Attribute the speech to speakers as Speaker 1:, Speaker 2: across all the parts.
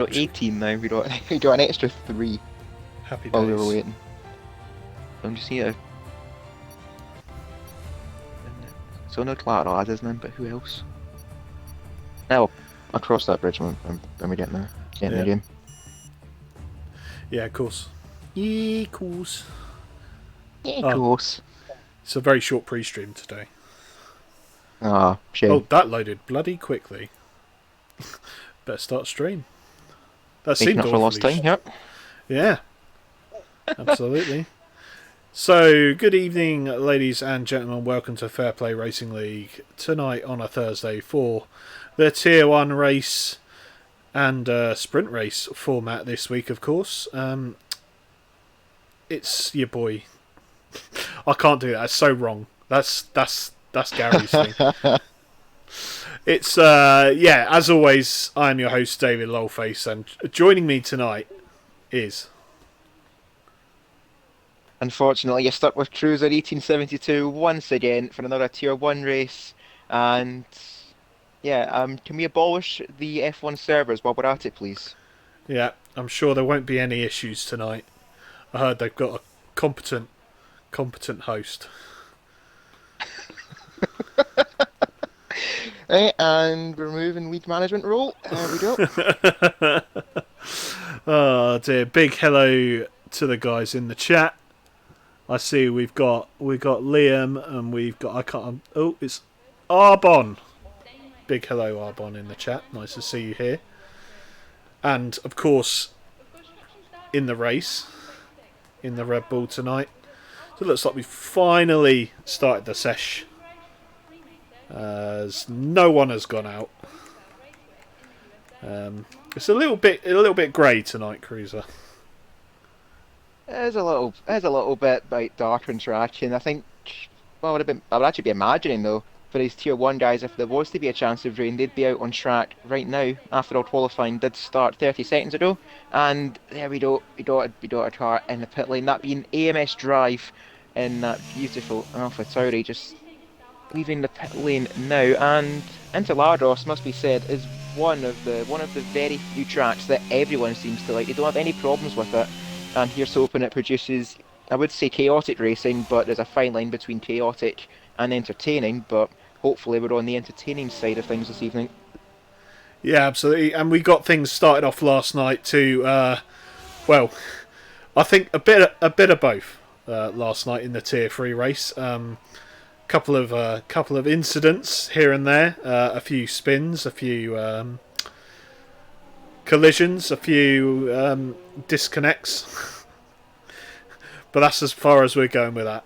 Speaker 1: got 18 now. We got we got an extra 3
Speaker 2: Happy
Speaker 1: while we were
Speaker 2: days.
Speaker 1: waiting. I'm just need to. So no Clara lad, isn't it? But who else? Now I'll cross that bridge when we get in the
Speaker 2: Yeah.
Speaker 1: game.
Speaker 2: Yeah, of course. Yeah, of course.
Speaker 1: Yeah, of
Speaker 2: Oh,
Speaker 1: course.
Speaker 2: it's a very short pre-stream today.
Speaker 1: Ah, shame.
Speaker 2: Oh, that loaded bloody quickly. Better start stream. That
Speaker 1: Making
Speaker 2: seemed
Speaker 1: up for lost
Speaker 2: awfully...
Speaker 1: time. Yep.
Speaker 2: Yeah, absolutely. So, good evening, ladies and gentlemen. Welcome to Fair Play Racing League. Tonight on a Thursday for the Tier 1 race and sprint race format this week, of course. It's your boy. I can't do that. It's so wrong. That's Gary's thing. It's as always, I'm your host David Lolface, and joining me tonight is
Speaker 1: Unfortunately, you're stuck with Cruiser 1872 once again for another Tier 1 race. And yeah, can we abolish the F1 servers while we're at it, please?
Speaker 2: yeah. I'm sure there won't be any issues tonight. I heard they've got a competent host.
Speaker 1: Right, and we're moving league management role. There we go.
Speaker 2: Oh dear! Big hello to the guys in the chat. I see we've got Liam and we've got it's Arbon. Big hello Arbon in the chat. Nice to see you here. And of course, in the race, in the Red Bull tonight. So it looks like we've finally started the sesh. As no one has gone out. It's a little bit grey tonight, Cruiser.
Speaker 1: There's a little bit about darker interaction. I think, well, I would actually be imagining though, for these Tier 1 guys, if there was to be a chance of rain, they'd be out on track right now. After all, qualifying did start 30 seconds ago, and there we go. We got a car in the pit lane. That being AMS Drive in that beautiful AlphaTauri, just leaving the pit lane now. And Interlagos, must be said, is one of the very few tracks that everyone seems to like. They don't have any problems with it. And here's hoping it produces, I would say chaotic racing, but there's a fine line between chaotic and entertaining. But hopefully we're on the entertaining side of things this evening.
Speaker 2: Yeah, absolutely. And we got things started off last night too. Well, I think a bit of both last night in the Tier 3 race. Couple of incidents here and there, a few spins, a few collisions, a few disconnects. But that's as far as we're going with that.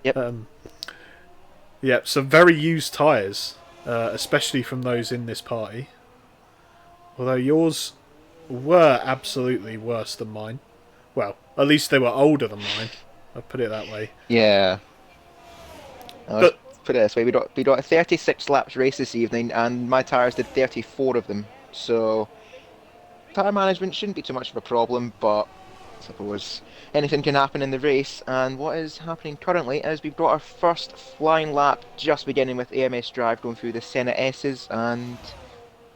Speaker 1: Yep.
Speaker 2: Yep, some very used tyres, especially from those in this party. Although yours were absolutely worse than mine. Well, at least they were older than mine. I'll put it that way.
Speaker 1: Yeah. Let's put it this way: we got a 36 laps race this evening, and my tyres did 34 of them. So tyre management shouldn't be too much of a problem, but I suppose anything can happen in the race. And what is happening currently is we've got our first flying lap just beginning with AMS Drive going through the Senna S's, and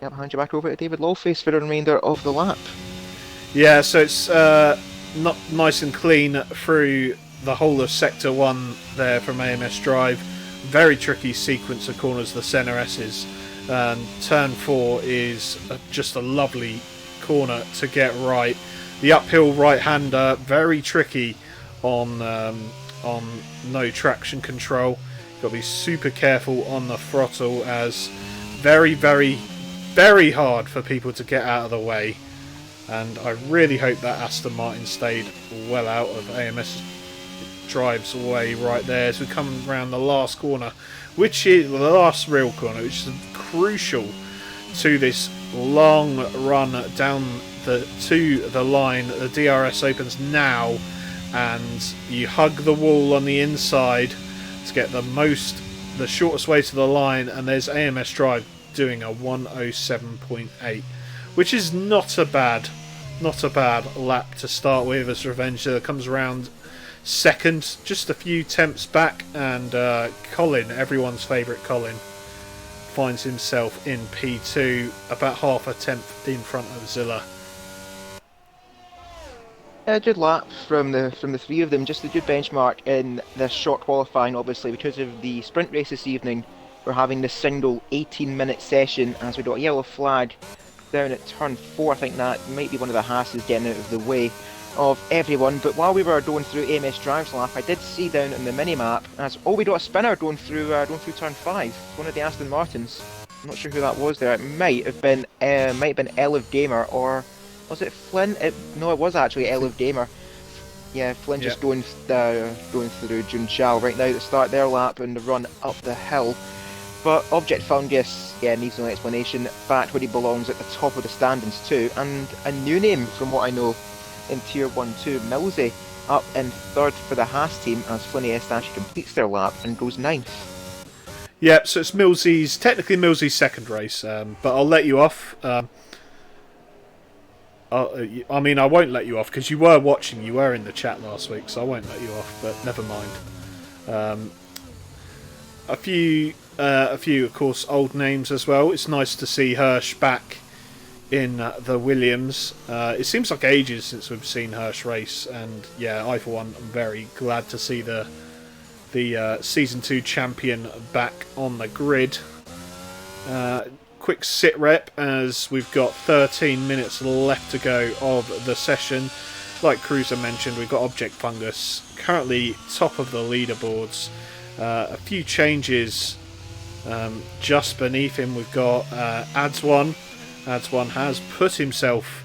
Speaker 1: yep, hand you back over to David Lawface for the remainder of the lap.
Speaker 2: Yeah, so it's not nice and clean through the whole of Sector 1 there from AMS Drive. Very tricky sequence of corners, the Senna S's. Turn 4 is just a lovely corner to get right. The uphill right-hander, very tricky on no traction control. Got to be super careful on the throttle, as very, very, very hard for people to get out of the way. And I really hope that Aston Martin stayed well out of AMS Drive's way right there as we come around the last corner, which is the last real corner, which is crucial to this long run down to the line. The DRS opens now, and you hug the wall on the inside to get the shortest way to the line. And there's AMS Drive doing a 107.8, which is not a bad lap to start with, as Revenge comes around second, just a few temps back, and Colin, everyone's favourite Colin, finds himself in P2, about half a tenth in front of Zilla.
Speaker 1: A good lap from the three of them, just a good benchmark in this short qualifying. Obviously, because of the sprint race this evening, we're having the single 18-minute session as we got a yellow flag down at turn 4. I think that might be one of the Haas's getting out of the way of everyone. But while we were going through AMS Drive's lap, I did see down on the mini-map as we got a spinner going through turn 5. One of the Aston Martins. I'm not sure who that was there. It might have been Eliv Gamer, or was it Flynn? No, it was actually Eliv Gamer. Yeah, Flynn just going through Junchal right now to start their lap and the run up the hill. But Object Fungus, yeah, needs no explanation. Back where he belongs at the top of the standings too. And a new name from what I know in Tier 1-2, Millsy, up in third for the Haas team as Flinny Estache completes their lap and goes ninth.
Speaker 2: Yeah, so it's technically Millsy's second race, but I'll let you off. I mean, I won't let you off because you were watching, you were in the chat last week, so I won't let you off, but never mind. A few, of course, old names as well. It's nice to see Hirsch back in the Williams. It seems like ages since we've seen Hirsch race, and yeah, I for one am very glad to see the Season 2 champion back on the grid. Quick sit rep as we've got 13 minutes left to go of the session. Like Cruiser mentioned, we've got Object Fungus currently top of the leaderboards. A few changes just beneath him. We've got Adswan. Adswan has put himself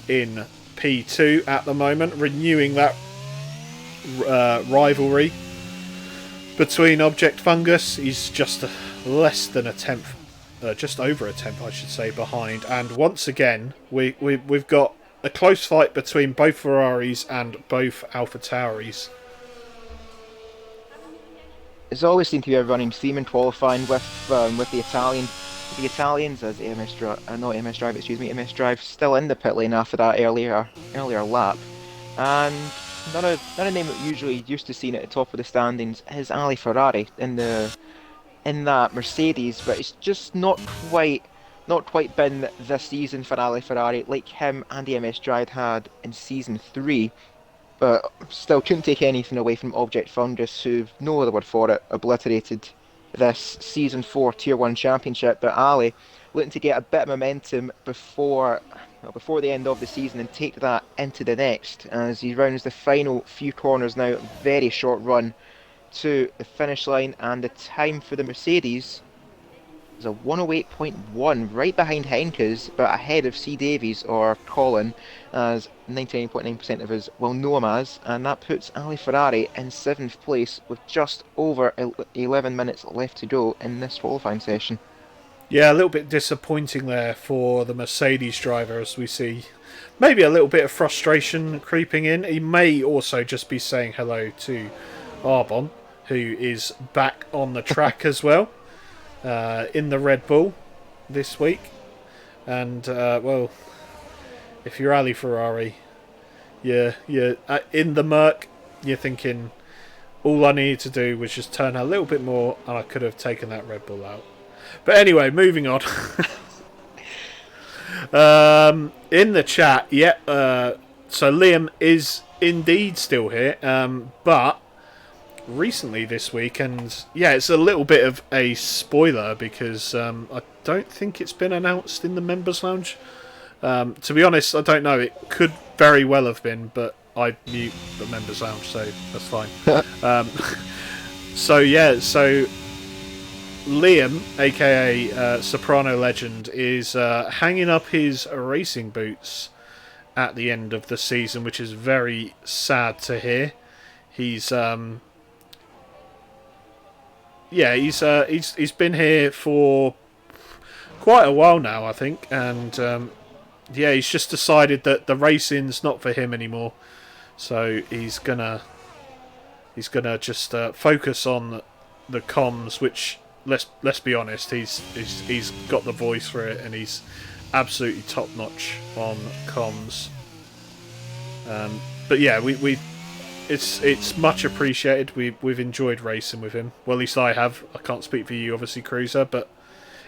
Speaker 2: in P2 at the moment, renewing that rivalry between Object Fungus. He's just less than a tenth, just over a tenth, I should say, behind. And once again, we've got a close fight between both Ferraris and both AlphaTauris.
Speaker 1: It's always seemed to be a running theme in qualifying with the Italians as AMS Drive still in the pit lane after that earlier lap, and another name that usually used to seen at the top of the standings is Ali Ferrari in that Mercedes, but it's just not quite been this season for Ali Ferrari like him and AMS Drive had in season 3. But still couldn't take anything away from Object Fungus, who, no other word for it, obliterated this Season 4 Tier 1 Championship. But Ali looking to get a bit of momentum before the end of the season and take that into the next, as he rounds the final few corners now. Very short run to the finish line, and the time for the Mercedes is a 108.1, right behind Henke's, but ahead of C. Davies, or Colin, as 99.9% of us will know him as, and that puts Ali Ferrari in 7th place with just over 11 minutes left to go in this qualifying session.
Speaker 2: Yeah, a little bit disappointing there for the Mercedes driver, as we see maybe a little bit of frustration creeping in. He may also just be saying hello to Arbon, who is back on the track as well. In the Red Bull this week, and well, if you're Ali Ferrari, you're in the Merc, you're thinking all I needed to do was just turn a little bit more and I could have taken that Red Bull out. But anyway, moving on. In the chat, so Liam is indeed still here, but recently this week, and yeah, it's a little bit of a spoiler because I don't think it's been announced in the members lounge. To be honest, I don't know. It could very well have been, but I mute the members lounge, so that's fine. So Liam, aka Soprano Legend, is hanging up his racing boots at the end of the season, which is very sad to hear. He's he's been here for quite a while now, I think, and he's just decided that the racing's not for him anymore. So he's gonna just focus on the comms, which let's be honest, he's got the voice for it, and he's absolutely top notch on comms. But yeah, It's much appreciated. We've enjoyed racing with him. Well, at least I have. I can't speak for you, obviously, Cruiser, but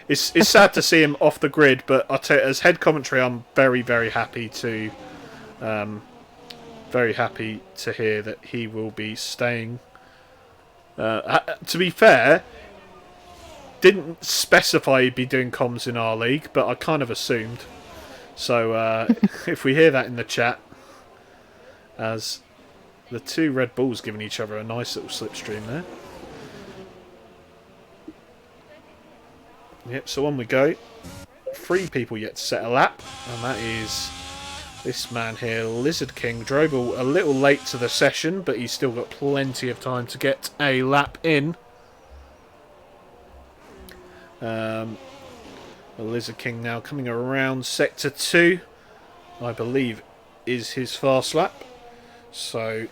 Speaker 2: it's sad to see him off the grid, but I tell you, as head commentary, I'm very happy to hear that he will be staying. To be fair, didn't specify he'd be doing comms in our league, but I kind of assumed. So if we hear that in the chat, as the two Red Bulls giving each other a nice little slipstream there. Yep, so on we go. 3 people yet to set a lap, and that is this man here, Lizard King. Drobel a little late to the session, but he's still got plenty of time to get a lap in. The Lizard King now coming around sector 2, I believe is his fast lap. So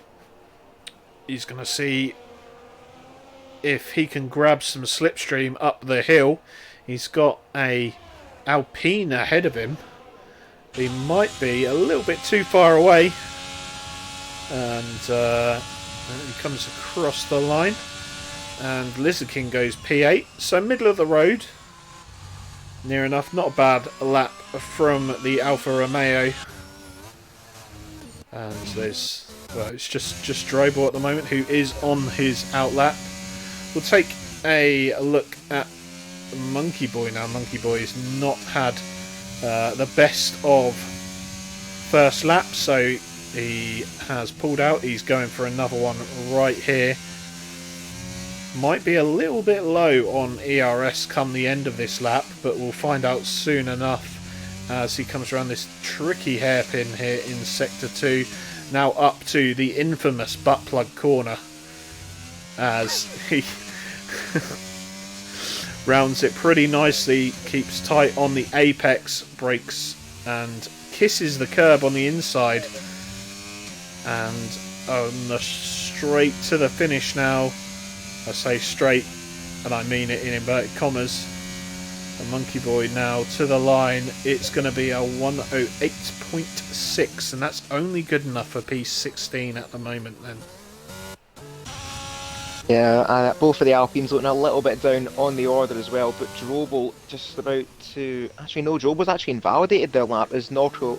Speaker 2: he's going to see if he can grab some slipstream up the hill. He's got a Alpine ahead of him. He might be a little bit too far away. And he comes across the line. And Lizard King goes P8. So middle of the road. Near enough. Not a bad lap from the Alfa Romeo. And there's... well, it's just Drobel at the moment, who is on his outlap. We'll take a look at Monkey Boy now. Monkey Boy has not had the best of first lap, so he has pulled out. He's going for another one right here. Might be a little bit low on ERS come the end of this lap, but we'll find out soon enough as he comes around this tricky hairpin here in sector 2. Now up to the infamous butt plug corner as he rounds it pretty nicely, keeps tight on the apex, brakes and kisses the curb on the inside, and on the straight to the finish now. I say straight and I mean it in inverted commas. The Monkey Boy now to the line. It's going to be a 108.6, and that's only good enough for P16 at the moment then.
Speaker 1: Yeah, both of the Alpines looking a little bit down on the order as well, but Drobel just about to... actually no, Drobel's actually invalidated their lap as Norco...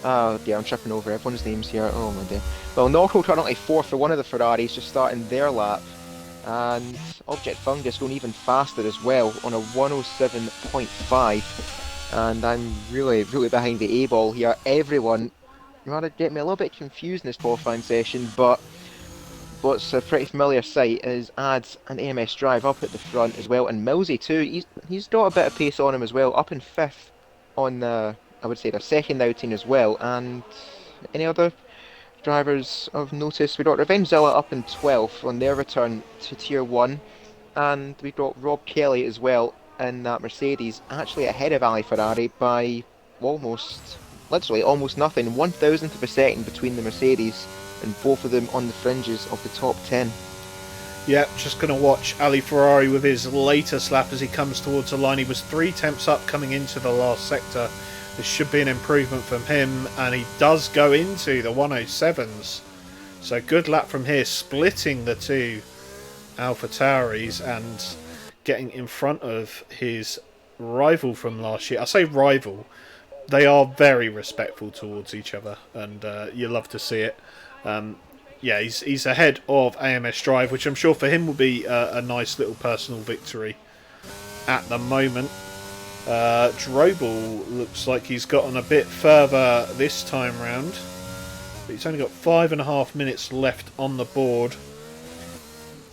Speaker 1: yeah, I'm tripping over everyone's names here, oh my day. Well, Norco currently 4th for one of the Ferraris, just starting their lap. And Object Fungus going even faster as well on a 107.5, and I'm really behind the A-ball here. Everyone, you might get me a little bit confused in this qualifying session, but what's a pretty familiar sight is Ads and AMS Drive up at the front as well, and Millsy too. He's got a bit of pace on him as well, up in 5th on the, I would say, their second outing as well. And any other drivers of notice? We got Revengezilla up in 12th on their return to Tier 1, and we got Rob Kelly as well in that Mercedes, actually ahead of Ali Ferrari by literally almost nothing, 1,000th of a second between the Mercedes, and both of them on the fringes of the top 10.
Speaker 2: Yeah, just going to watch Ali Ferrari with his latest lap as he comes towards the line. He was 3 tenths up coming into the last sector. This should be an improvement from him, and he does go into the 107s. So good lap from here, splitting the two AlphaTauris and getting in front of his rival from last year. I say rival, they are very respectful towards each other, and you love to see it. Yeah, he's ahead of AMS Drive, which I'm sure for him will be a nice little personal victory at the moment. Drobel looks like he's gotten a bit further this time round, but he's only got 5.5 minutes left on the board.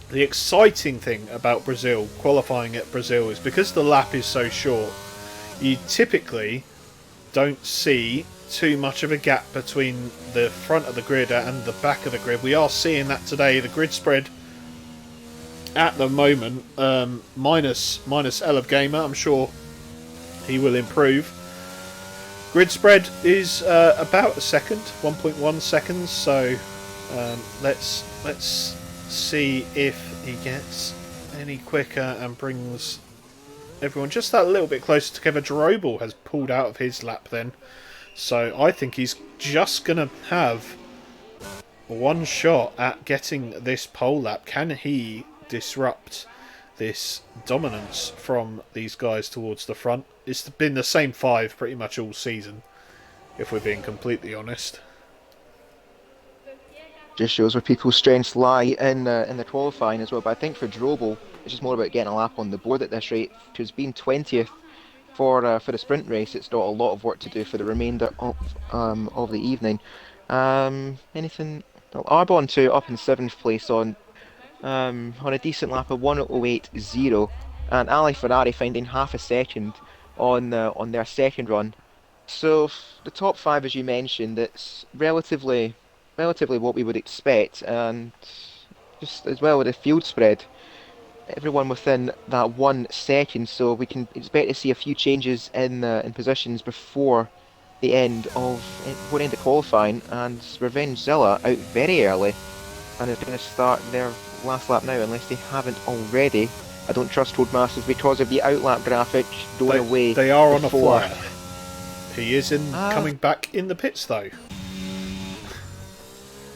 Speaker 2: The exciting thing about Brazil, qualifying at Brazil, is because the lap is so short, you typically don't see too much of a gap between the front of the grid and the back of the grid. We are seeing that today. The grid spread at the moment, minus Elev Gamer, I'm sure he will improve. Grid spread is about a second, 1.1 seconds. So let's see if he gets any quicker and brings everyone just that little bit closer together. Drobel has pulled out of his lap then, so I think he's just gonna have one shot at getting this pole lap. Can he disrupt this dominance from these guys towards the front. It's been the same 5 pretty much all season, if we're being completely honest.
Speaker 1: Just shows where people's strengths lie in the qualifying as well. But I think for Drobel, it's just more about getting a lap on the board at this rate. Because being 20th for the sprint race, it's not a lot of work to do for the remainder of the evening. Anything? Well, Arbon too up in 7th place on a decent lap of 1:08.0, and Ali Ferrari finding half a second on their second run. So the top 5, as you mentioned, it's relatively what we would expect, and just as well with the field spread, everyone within that 1 second. So we can expect to see a few changes in positions before the end of qualifying, and Revenge Zilla out very early and is going to start their last lap now unless they haven't already. I don't trust Roadmasters because of the outlap graphic going away.
Speaker 2: They are on
Speaker 1: before.
Speaker 2: a flyer. He is coming back in the pits though.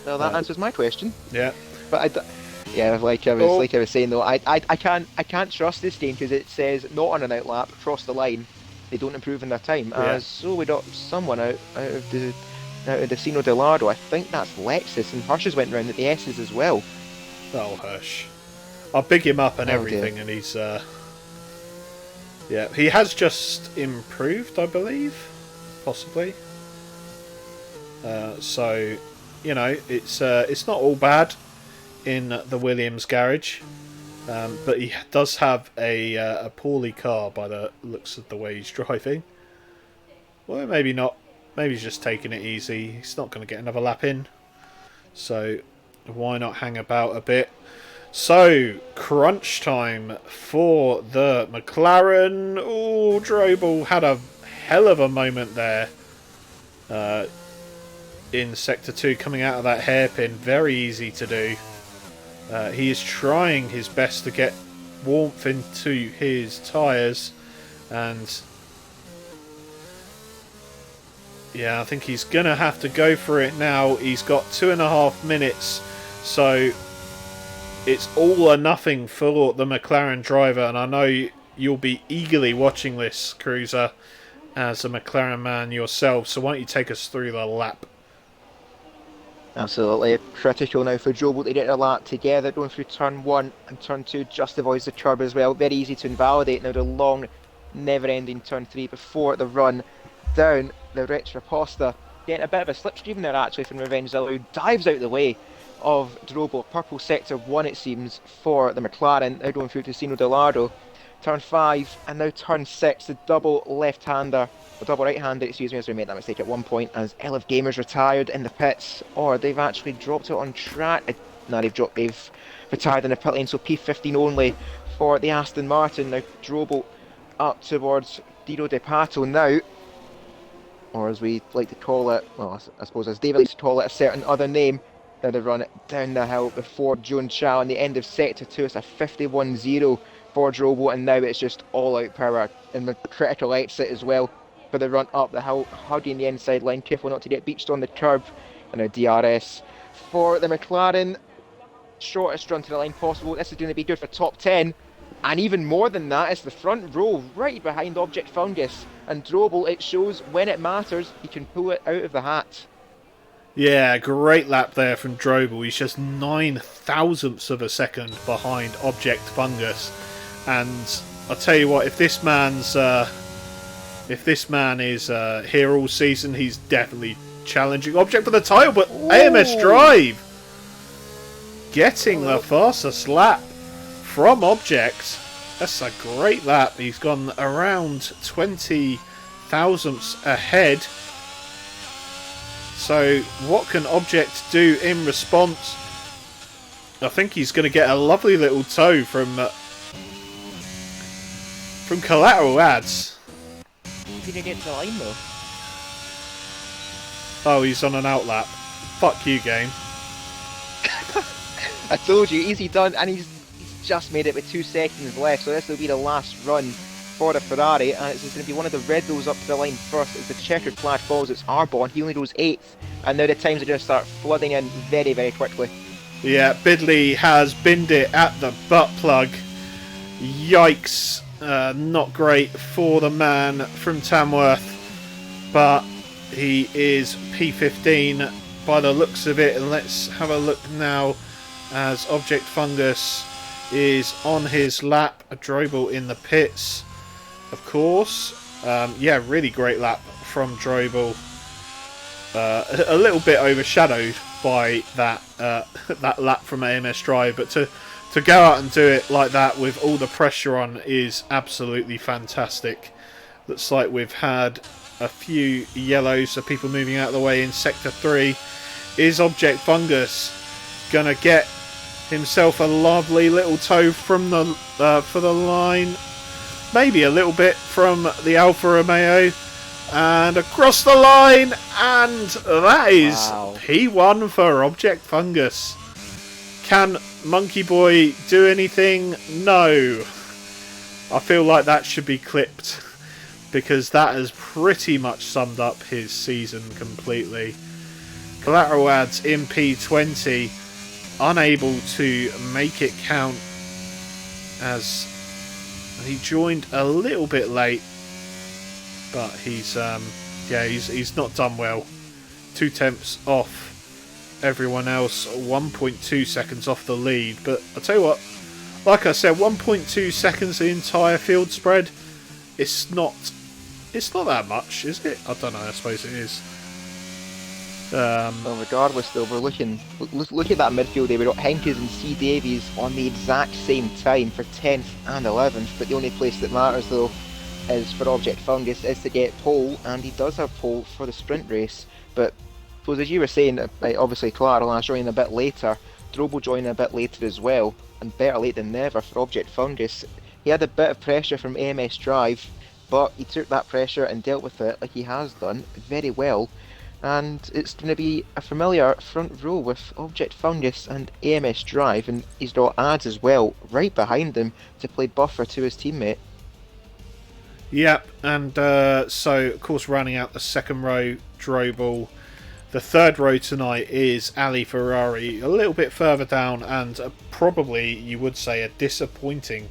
Speaker 1: Well, that answers my question.
Speaker 2: Yeah.
Speaker 1: But yeah, like I was saying though, I can't trust this game because it says not on an outlap, cross the line. They don't improve in their time.
Speaker 2: Yeah.
Speaker 1: So we got someone out of the Sino Delardo. I think that's Lexus, and Hirsch's went round at the S's as well.
Speaker 2: Oh, Hirsch. I'll big him up and everything,
Speaker 1: dear.
Speaker 2: and he's yeah, he has just improved, I believe, possibly. So, you know, it's not all bad in the Williams garage, but he does have a poorly car by the looks of the way he's driving. Well, maybe not. Maybe he's just taking it easy. He's not going to get another lap in, so why not hang about a bit? So, crunch time for the McLaren. Oh, Drobel had a hell of a moment there in Sector 2 coming out of that hairpin. Very easy to do. He is trying his best to get warmth into his tyres, and yeah, I think he's going to have to go for it now. He's got 2.5 minutes, so it's all or nothing for the McLaren driver, and I know you'll be eagerly watching this, Cruiser, as a McLaren man yourself, so why don't you take us through the lap?
Speaker 1: Absolutely critical now for Drobel to get a lap together, going through turn 1 and turn 2, just avoids the curb as well. Very easy to invalidate now the long, never-ending turn 3 before the run down the Retroposta. Getting a bit of a slipstream there actually from Revenge Zilla, who dives out the way of Drobel. Purple sector 1 it seems for the McLaren, now going through to Sino Delardo. Turn 5 and now turn 6, the double left-hander, or double right-hander, excuse me, as we made that mistake at one point, as Elif Gamers retired in the pits, or they've actually dropped it on track. No, they've retired in the pit lane, so P15 only for the Aston Martin. Now Drobel up towards Dino De Pato now, or as we like to call it, well, I suppose as David likes to call it, a certain other name. Now they run it down the hill before Joan Chow in the end of Sector 2. It's a 51-0 for Drobel, and now it's just all-out power in the critical exit as well for the run up the hill, hugging the inside line, careful not to get beached on the curb. And now DRS for the McLaren, shortest run to the line possible. This is going to be good for top 10, and even more than that, it's the front row right behind Object Fungus, and Drobel, it shows when it matters, he can pull it out of the hat.
Speaker 2: Yeah, great lap there from Drobel. He's just 9/1000ths of a second behind Object Fungus, and I'll tell you what, if this man is here all season, he's definitely challenging Object for the title. But ooh, AMS Drive getting the fastest lap from Object. That's a great lap. He's gone around 20,000ths ahead. So what can Object do in response? I think he's going to get a lovely little tow from Collateral Ads.
Speaker 1: Did he get to the line though?
Speaker 2: Oh, he's on an outlap. Fuck you, game.
Speaker 1: I told you, easy done, and he's just made it with 2 seconds left, so this will be the last run for the Ferrari, and it's going to be one of the red doors up to the line first. As the checkered flag falls, it's Arbon, he only goes 8th, and now the times are going to start flooding in very, very quickly.
Speaker 2: Yeah, Bidley has binned it at the butt plug. Yikes. Not great for the man from Tamworth, but he is P15 by the looks of it. And let's have a look now as Object Fungus is on his lap. A Drobel in the pits, of course. Yeah, really great lap from Drobel. A little bit overshadowed by that that lap from AMS Drive, but to go out and do it like that with all the pressure on is absolutely fantastic. Looks like we've had a few yellows, so people moving out of the way in Sector 3. Is Object Fungus gonna get himself a lovely little toe from the for the line? Maybe a little bit from the Alfa Romeo. And across the line, and that is
Speaker 1: Wow.
Speaker 2: P1 for Object Fungus. Can Monkey Boy do anything? No. I feel like that should be clipped because that has pretty much summed up his season completely. Collateral Ads in P20, unable to make it count as he joined a little bit late. But he's not done well. 2 tenths off everyone else, 1.2 seconds off the lead. But I'll tell you what, like I said, 1.2 seconds the entire field spread. It's not that much, is it? I don't know. I suppose it is.
Speaker 1: Well, regardless, though, we're look at that midfield there. We've got Henkes and C. Davies on the exact same time for 10th and 11th. But the only place that matters, though, is for Object Fungus is to get pole, and he does have pole for the sprint race. But I suppose as you were saying, obviously Clark joining a bit later, Drobo joining a bit later as well, and better late than never for Object Fungus. He had a bit of pressure from AMS Drive, but he took that pressure and dealt with it like he has done very well. And it's going to be a familiar front row with Object Fungus and AMS Drive, and he's got ads as well right behind him to play buffer to his teammate.
Speaker 2: Yep, and so of course rounding out the second row, Drobel. The third row tonight is Ali Ferrari, a little bit further down, and probably you would say a disappointing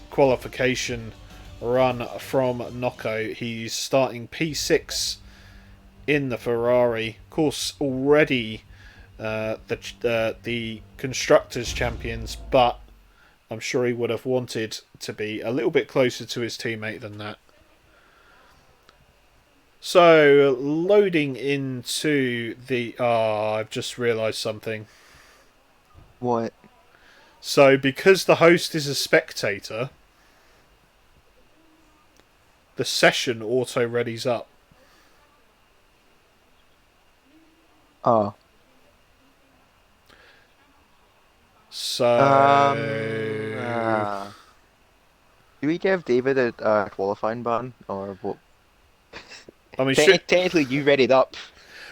Speaker 2: qualification run from Nocco. He's starting P6 in the Ferrari. Of course, already the constructors champions, but I'm sure he would have wanted to be a little bit closer to his teammate than that. So, loading into the... I've just realised something.
Speaker 1: What?
Speaker 2: So, because the host is a spectator, the session auto-readies up.
Speaker 1: Oh.
Speaker 2: So...
Speaker 1: Do we give David a qualifying ban, or what?
Speaker 2: I mean, should...
Speaker 1: Technically, you readied up.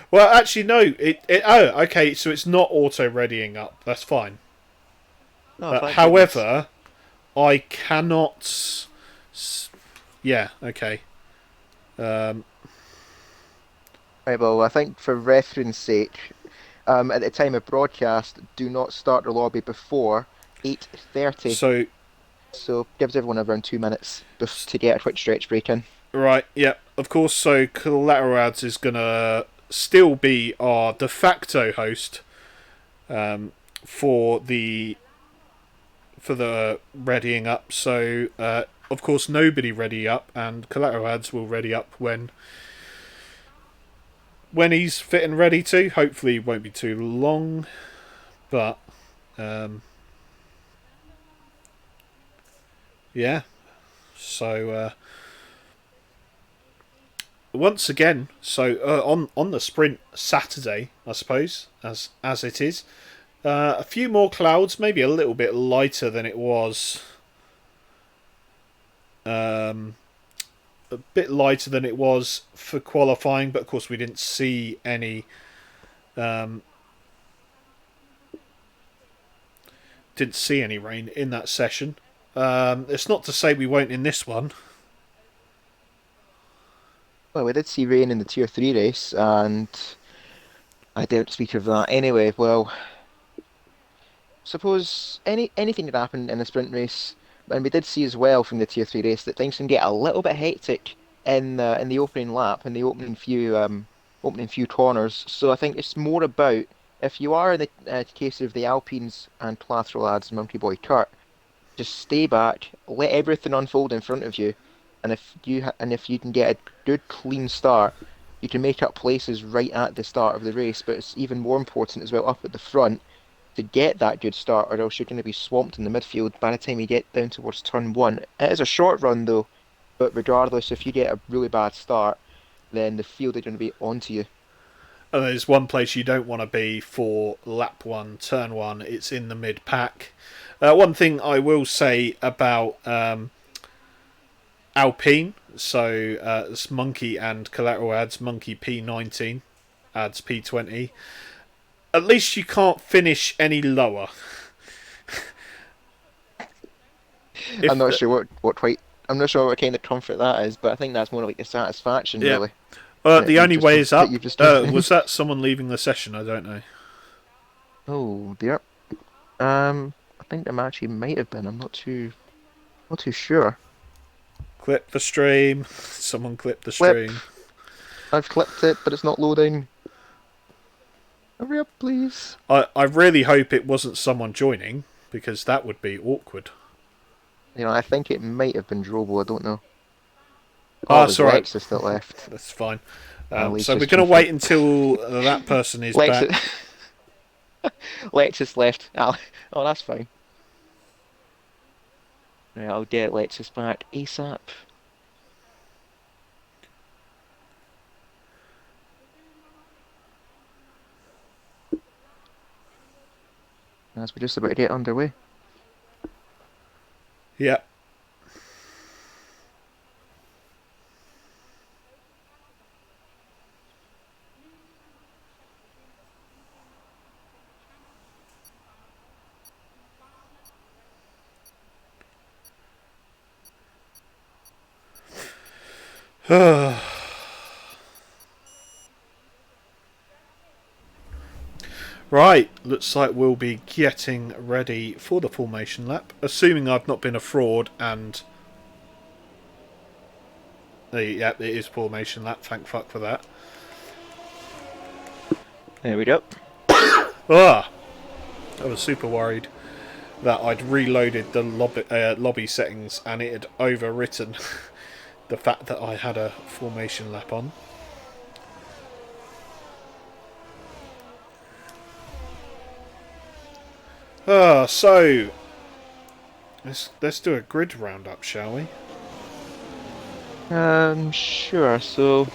Speaker 2: Well, actually, no. Oh, okay, so it's not auto-readying up. That's fine.
Speaker 1: Oh, thank
Speaker 2: However, I cannot... Yeah, okay.
Speaker 1: Right, well, I think for reference sake, at the time of broadcast, do not start the lobby before 8:30. So gives everyone around 2 minutes to get a quick stretch break in.
Speaker 2: Right, yeah, of course. So Collateral Ads is going to still be our de facto host for the readying up. So, of course, nobody ready up, and Collateral Ads will ready up when he's fit and ready to. Hopefully, it won't be too long, but yeah. So once again, on the sprint Saturday, I suppose, as it is, a few more clouds, maybe a little bit lighter than it was. A bit lighter than it was for qualifying, but of course we didn't see any. Didn't see any rain in that session. It's not to say we won't in this one.
Speaker 1: Well, we did see rain in the Tier 3 race, and I don't speak of that. Anyway, well, suppose anything could happen in a sprint race, and we did see as well from the Tier 3 race that things can get a little bit hectic in the opening lap, in the opening few corners. So I think it's more about if you are in the case of the Alpines and Plathro lads, Monkey Boy Kurt, just stay back, let everything unfold in front of you, and if you can get a good clean start, you can make up places right at the start of the race. But it's even more important as well up at the front to get that good start, or else you're going to be swamped in the midfield by the time you get down towards turn one. It is a short run though, but regardless, if you get a really bad start, then the field are going to be onto you.
Speaker 2: And there's one place you don't want to be for lap one, turn one. It's in the mid pack. One thing I will say about Alpine, so it's Monkey and Collateral adds Monkey P19, adds P20. At least you can't finish any lower.
Speaker 1: I'm
Speaker 2: If
Speaker 1: not sure I'm not sure what kind of comfort that is, but I think that's more like a satisfaction,
Speaker 2: Yeah,
Speaker 1: really,
Speaker 2: the only
Speaker 1: you've just
Speaker 2: way is
Speaker 1: that
Speaker 2: up.
Speaker 1: you've just given.
Speaker 2: Was that someone leaving the session? I don't know.
Speaker 1: Oh dear. I think there actually might have been. I'm not too sure.
Speaker 2: Clip the stream. Someone clip the
Speaker 1: Clip.
Speaker 2: stream.
Speaker 1: I've clipped it, but it's not loading. Hurry up, please.
Speaker 2: I really hope it wasn't someone joining because that would be awkward.
Speaker 1: I think it might have been Drobo. I don't know. Oh,
Speaker 2: Ah,
Speaker 1: it
Speaker 2: it's
Speaker 1: was
Speaker 2: alright.
Speaker 1: Lexus that left.
Speaker 2: That's fine.
Speaker 1: Ali's
Speaker 2: So we're
Speaker 1: just
Speaker 2: going to
Speaker 1: confirmed.
Speaker 2: wait until that person is back.
Speaker 1: Lexus, Lexus left. Oh, that's fine. Right, I'll get Lexus back ASAP. As we're just about to get underway.
Speaker 2: Yeah. Right, looks like we'll be getting ready for the formation lap, assuming I've not been a fraud and. Yeah, it is formation lap, thank fuck for that.
Speaker 1: There we go.
Speaker 2: Ah! I was super worried that I'd reloaded the lobby settings and it had overwritten the fact that I had a formation lap on. So let's do a grid roundup, shall we?
Speaker 1: Sure. So,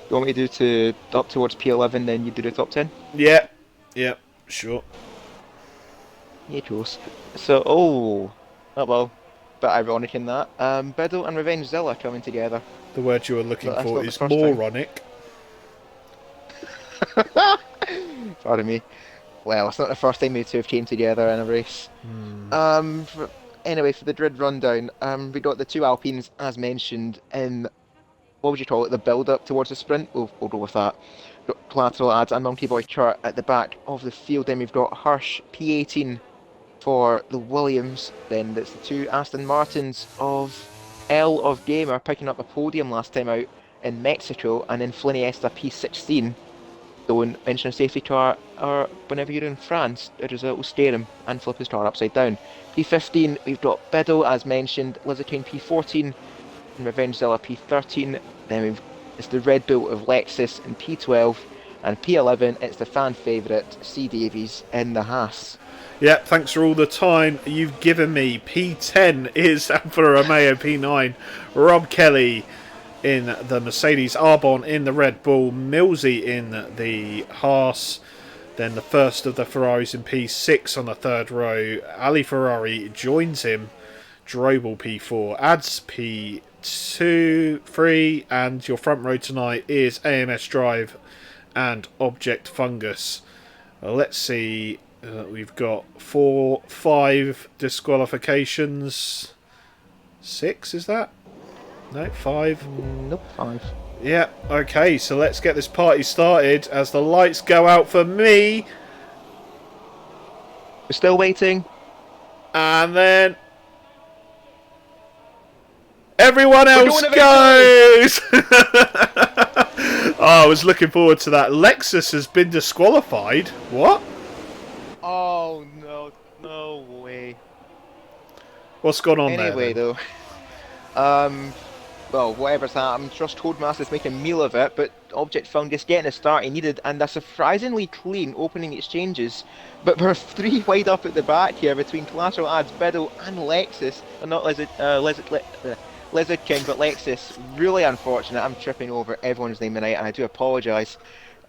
Speaker 1: you want me to do to up towards P11, then you do the top 10?
Speaker 2: Yeah, yeah, sure.
Speaker 1: Yeah, Jules. So, oh well, bit ironic in that. Biddle and Revengezilla coming together.
Speaker 2: The word you were looking
Speaker 1: That's
Speaker 2: for
Speaker 1: not the
Speaker 2: is
Speaker 1: first time.
Speaker 2: moronic.
Speaker 1: Pardon me. Well, it's not the first time we two have came together in a race. Anyway, for the grid rundown, we got the two Alpines, as mentioned, in what would you call it, the build up towards the sprint? We'll go with that. Got Collateral adds and Monkey Boy Chart at the back of the field. Then we've got Hirsch P18 for the Williams. Then that's the two Aston Martins of L of Gamer picking up a podium last time out in Mexico, and then Fliniesta P16. Don't mention a safety car, or whenever you're in France, it will scare him and flip his car upside down. P15, we've got Biddle, as mentioned, Lizardine P14, and Revengezilla P13. Then it's the Red Bull of Lexus in P12, and P11, it's the fan favourite C Davies in the Haas.
Speaker 2: Yeah, thanks for all the time you've given me. P10 is Alfa Romeo, P9 Rob Kelly in the Mercedes, Arbon in the Red Bull, Millsy in the Haas, then the first of the Ferraris in P6 on the third row. Ali Ferrari joins him, Drobel P4, adds P2, 3, and your front row tonight is AMS Drive and Object Fungus. Let's see. We've got 4, 5 disqualifications. 6, is that? No, 5.
Speaker 1: Nope, 5.
Speaker 2: Yeah, okay, so let's get this party started as the lights go out for me.
Speaker 1: We're still waiting.
Speaker 2: And then everyone
Speaker 1: We're
Speaker 2: else
Speaker 1: going eventually.
Speaker 2: goes! Oh, I was looking forward to that. Lexus has been disqualified. What?
Speaker 1: Oh no, no way.
Speaker 2: What's gone on there
Speaker 1: Anyway,
Speaker 2: then?
Speaker 1: though, um, well, whatever's happened, Trust Codemaster's making a meal of it, but Object found just getting the start he needed, and a surprisingly clean opening exchanges. But we're three wide up at the back here between Collateral Ads, Biddle, and Lexus, and not Lizard King, but Lexus. Really unfortunate. I'm tripping over everyone's name tonight, and I do apologise.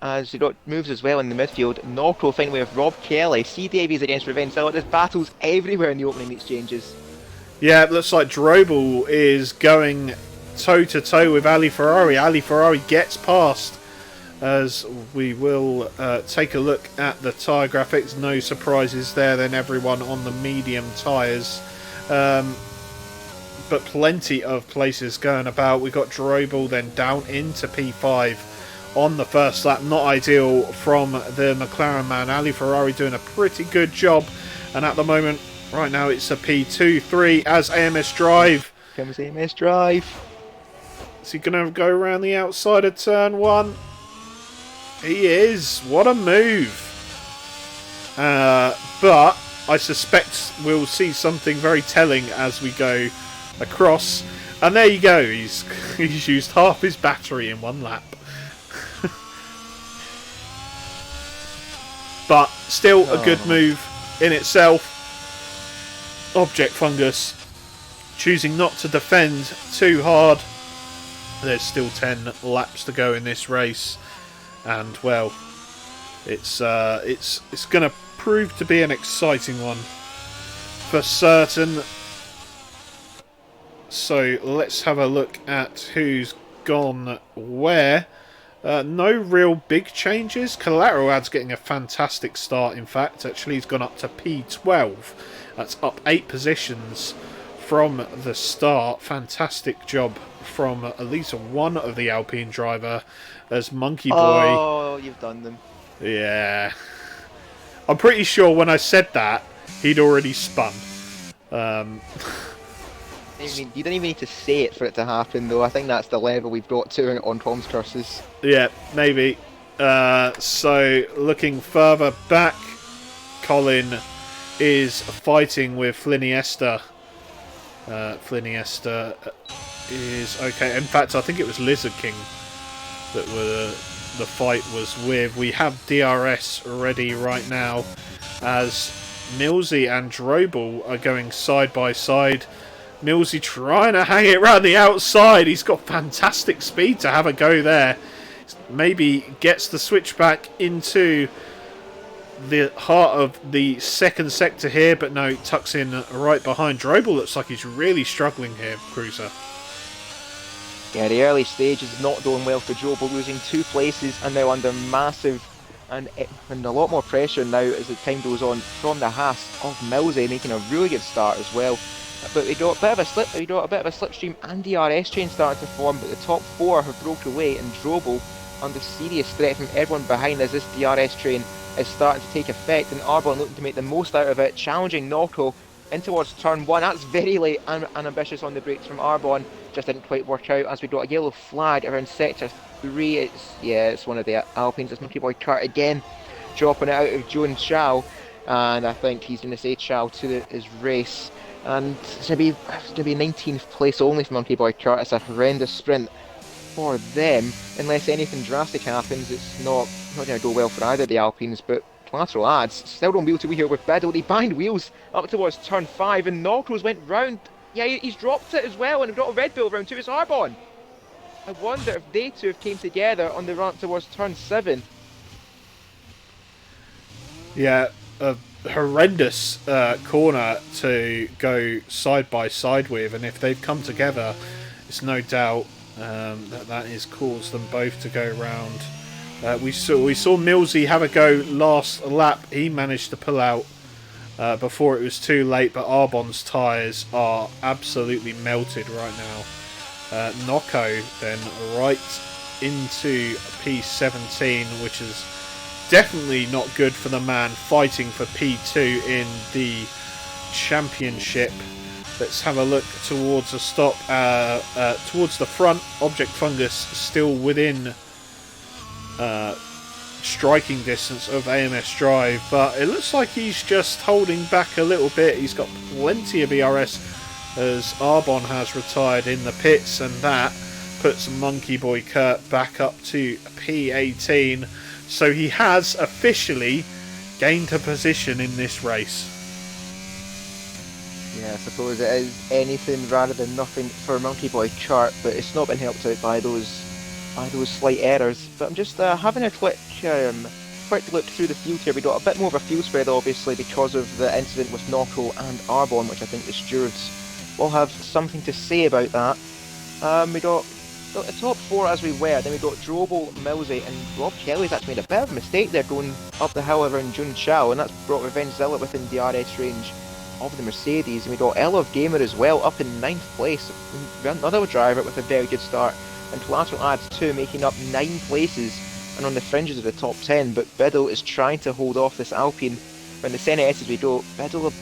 Speaker 1: As you got moves as well in the midfield, Norco finally with Rob Kelly, C Davies against Revenge. So there's battles everywhere in the opening exchanges.
Speaker 2: Yeah, it looks like Drobel is going toe to toe with Ali Ferrari. Ali Ferrari gets past, as we will take a look at the tyre graphics. No surprises there, then everyone on the medium tyres. But plenty of places going about. We got Drobel then down into P5 on the first lap. Not ideal from the McLaren man. Ali Ferrari doing a pretty good job. And at the moment, right now, it's a P2, 3 as AMS Drive.
Speaker 1: Comes AMS Drive.
Speaker 2: Is he going to go around the outside of turn 1? He is. What a move. But I suspect we'll see something very telling as we go across. And there you go. He's used half his battery in one lap. But still a good move in itself. Object Fungus choosing not to defend too hard. There's still 10 laps to go in this race, and well, it's going to prove to be an exciting one for certain. So let's have a look at who's gone where. No real big changes. Collateral Ad's getting a fantastic start. In fact, actually, he's gone up to P12. That's up 8 positions from the start. Fantastic job from at least one of the Alpine driver, as Monkey Boy.
Speaker 1: Oh, you've done them.
Speaker 2: Yeah. I'm pretty sure when I said that, he'd already spun.
Speaker 1: You don't even need to say it for it to happen, though. I think that's the level we've got to on Tom's curses.
Speaker 2: Yeah, maybe. So, looking further back, Colin is fighting with Fliniesta. Fliniesta is okay. In fact, I think it was Lizard King that the fight was with. We have DRS ready right now, as Millsy and Drobel are going side by side. Millsy trying to hang it round the outside. He's got fantastic speed to have a go there. Maybe gets the switchback into the heart of the second sector here, but no, tucks in right behind. Drobel looks like he's really struggling here, Cruiser.
Speaker 1: Yeah, the early stage is not doing well for Drobel, losing 2 places and now under massive and a lot more pressure now as the time goes on from the Haas of Millsy, making a really good start as well. But we got a bit of a slipstream and DRS chain starting to form, but the top 4 have broke away, and Drobel under serious threat from everyone behind as this DRS train is starting to take effect, and Arbon looking to make the most out of it, challenging Norco in towards turn 1. That's very late and ambitious on the brakes from Arbon. Just didn't quite work out as we got a yellow flag around sector 3. It's one of the Alpines. It's Monkey Boy Kurt again, dropping it out of Joan Chow, and I think he's going to say Chow to his race. And it's going to be 19th place only for Monkey Boy Kurt. It's a horrendous sprint for them. Unless anything drastic happens, it's not going to go well for either of the Alpines. But Collateral Ads still don't wheel to wheel with Biddle. They bind wheels up towards turn 5, and Norcro's went round. Yeah, he's dropped it as well, and we've got a Red Bull round 2. It's Arbon. I wonder if they two have came together on the run towards turn 7.
Speaker 2: Yeah, a horrendous corner to go side by side with, and if they've come together, it's no doubt that has caused them both to go round. We saw Millsy have a go last lap. He managed to pull out before it was too late, but Arbon's tyres are absolutely melted right now. Nocco then right into P17, which is definitely not good for the man fighting for P2 in the championship. Let's have a look towards the stop, towards the front. Object Fungus still within striking distance of AMS Drive, but it looks like he's just holding back a little bit. He's got plenty of ERS as Arbon has retired in the pits, and that puts Monkey Boy Kurt back up to P18. So he has officially gained a position in this race.
Speaker 1: Yeah, I suppose it is anything rather than nothing for Monkey Boy Chart, but it's not been helped out by those slight errors. But I'm just having a quick look through the field here. We got a bit more of a field spread, obviously, because of the incident with Knocko and Arbon, which I think the stewards will have something to say about that. We got the top four as we were. Then we got Drobel, Millsy, and Rob Kelly's actually made a bit of a mistake there going up the hill around Jun Chao, and that's brought Revenge Zilla within DRS range of the Mercedes. And we got Elov Gamer as well up in 9th place. Another driver with a very good start. And Collateral adds 2, making up 9 places and on the fringes of the top 10. But Biddle is trying to hold off this Alpine. When the Senna S's we go, Biddle a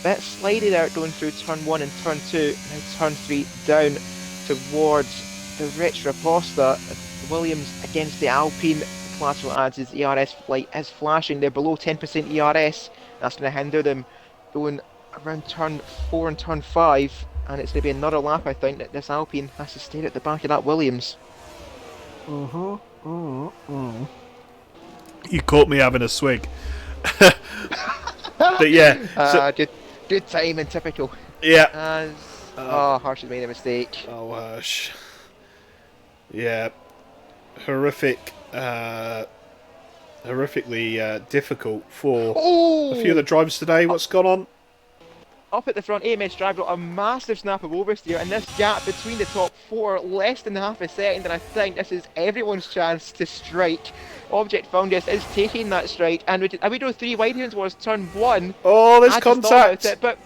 Speaker 1: bit slided out going through turn 1 and turn 2. Now turn 3 down towards the Rich Raposta. Williams against the Alpine. Collateral adds his ERS light is flashing. They're below 10% ERS. That's going to hinder them going around turn 4 and turn 5, and it's going to be another lap, I think, that this Alpine has to stay at the back of that Williams.
Speaker 2: You caught me having a swig. But yeah.
Speaker 1: Good timing, typical.
Speaker 2: Yeah.
Speaker 1: Harsh has made a mistake.
Speaker 2: Oh, Harsh. Yeah. Horrific. Horrifically difficult for a few of the drivers today. What's gone on?
Speaker 1: Up at the front, AMS Drive got a massive snap of oversteer, and this gap between the top 4 less than half a second, and I think this is everyone's chance to strike. Object Fungus is taking that strike, and we do 3 wide here towards turn 1.
Speaker 2: Oh, there's contact!
Speaker 1: It, but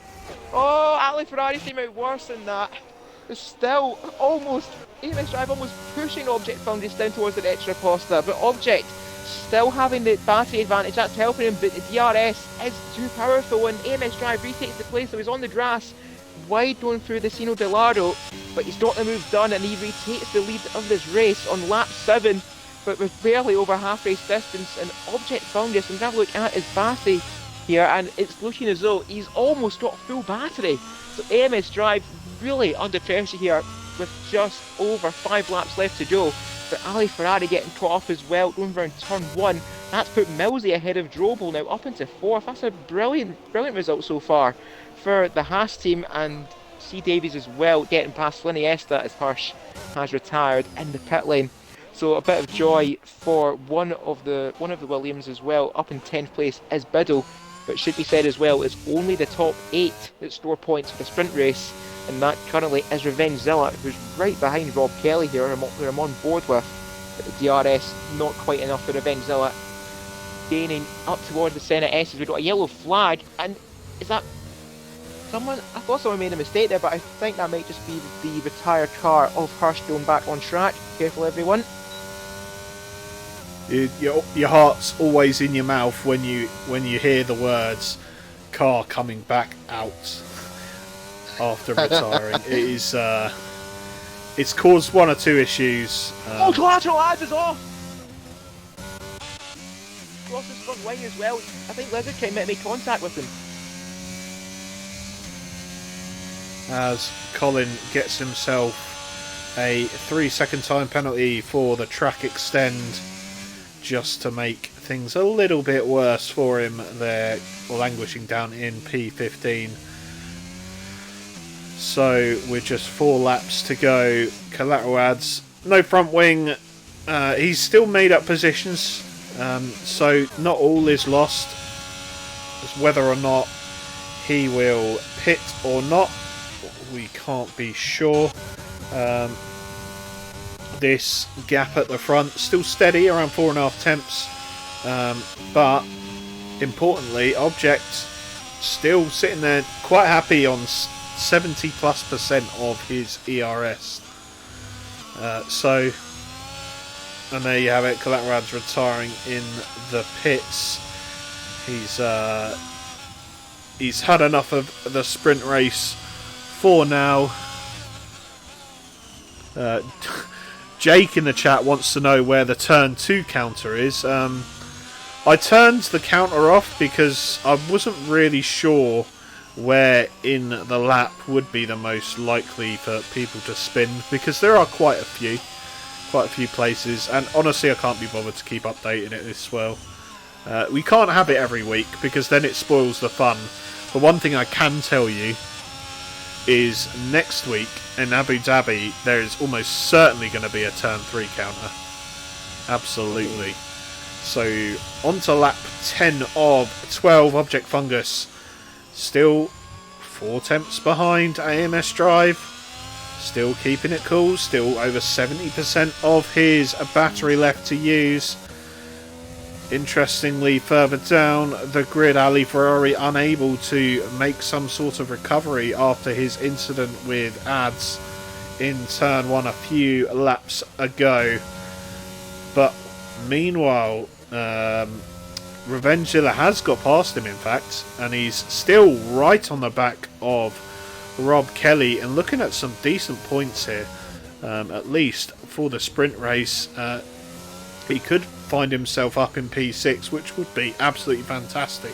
Speaker 1: Ali Ferrari came out worse than that. There's still almost AMS Drive almost pushing Object Fungus down towards the extra Costa, but Object still having the battery advantage, that's helping him, but the DRS is too powerful, and AMS Drive retakes the place, so he's on the grass, wide going through the Sino Delaro, but he's got the move done, and he retakes the lead of this race on lap 7, but with barely over half race distance. And Object Fungus, and have a look at his battery here, and it's looking as though he's almost got full battery, so AMS Drive really under pressure here with just over 5 laps left to go. But Ali Ferrari getting caught up as well, going around turn 1. That's put Millsy ahead of Drobel now up into 4th. That's a brilliant result so far for the Haas team, and C. Davies as well, getting past Iniesta as Hirsch has retired in the pit lane. So a bit of joy for one of the Williams as well. Up in 10th place is Biddle, but it should be said as well, it's only the top 8 that store points for the sprint race. And that currently is Revenge Zilla, who's right behind Rob Kelly here, who I'm on board with. But the DRS not quite enough for Revenge Zilla. Gaining up towards the Senna S's. We've got a yellow flag, and is that someone? I thought someone made a mistake there, but I think that might just be the retired car of Hirsch going back on track. Careful, everyone.
Speaker 2: Your heart's always in your mouth when you hear the words "car coming back out." After retiring, it is it's caused 1 or 2 issues.
Speaker 1: Collateral ads is off. Cross his front wing as well. I think Lizard came in to make contact with him.
Speaker 2: As Colin gets himself a 3-second time penalty for the track extend, just to make things a little bit worse for him. They're languishing down in P15. So we're just 4 laps to go. Collateral adds no front wing. He's still made up positions, so not all is lost. It's whether or not he will pit or not, we can't be sure. This gap at the front still steady around 4.5 temps, but importantly, Object still sitting there quite happy on 70+% of his ERS. So And there you have it. Collaterad's retiring in the pits. He's had enough of the sprint race for now. Jake in the chat wants to know where the turn 2 counter is. I turned the counter off because I wasn't really sure where in the lap would be the most likely for people to spin, because there are quite a few places, and honestly I can't be bothered to keep updating it this well. We can't have it every week because then it spoils the fun. The one thing I can tell you is next week in Abu Dhabi there is almost certainly going to be a turn 3 counter. Absolutely. So on to lap 10 of 12. Object Fungus still 4 tenths behind AMS Drive. Still keeping it cool. Still over 70% of his battery left to use. Interestingly, further down the grid, Ali Ferrari unable to make some sort of recovery after his incident with ads in turn 1 a few laps ago. But meanwhile, Revengezilla has got past him, in fact, and he's still right on the back of Rob Kelly and looking at some decent points here, at least for the sprint race. He could find himself up in P6, which would be absolutely fantastic.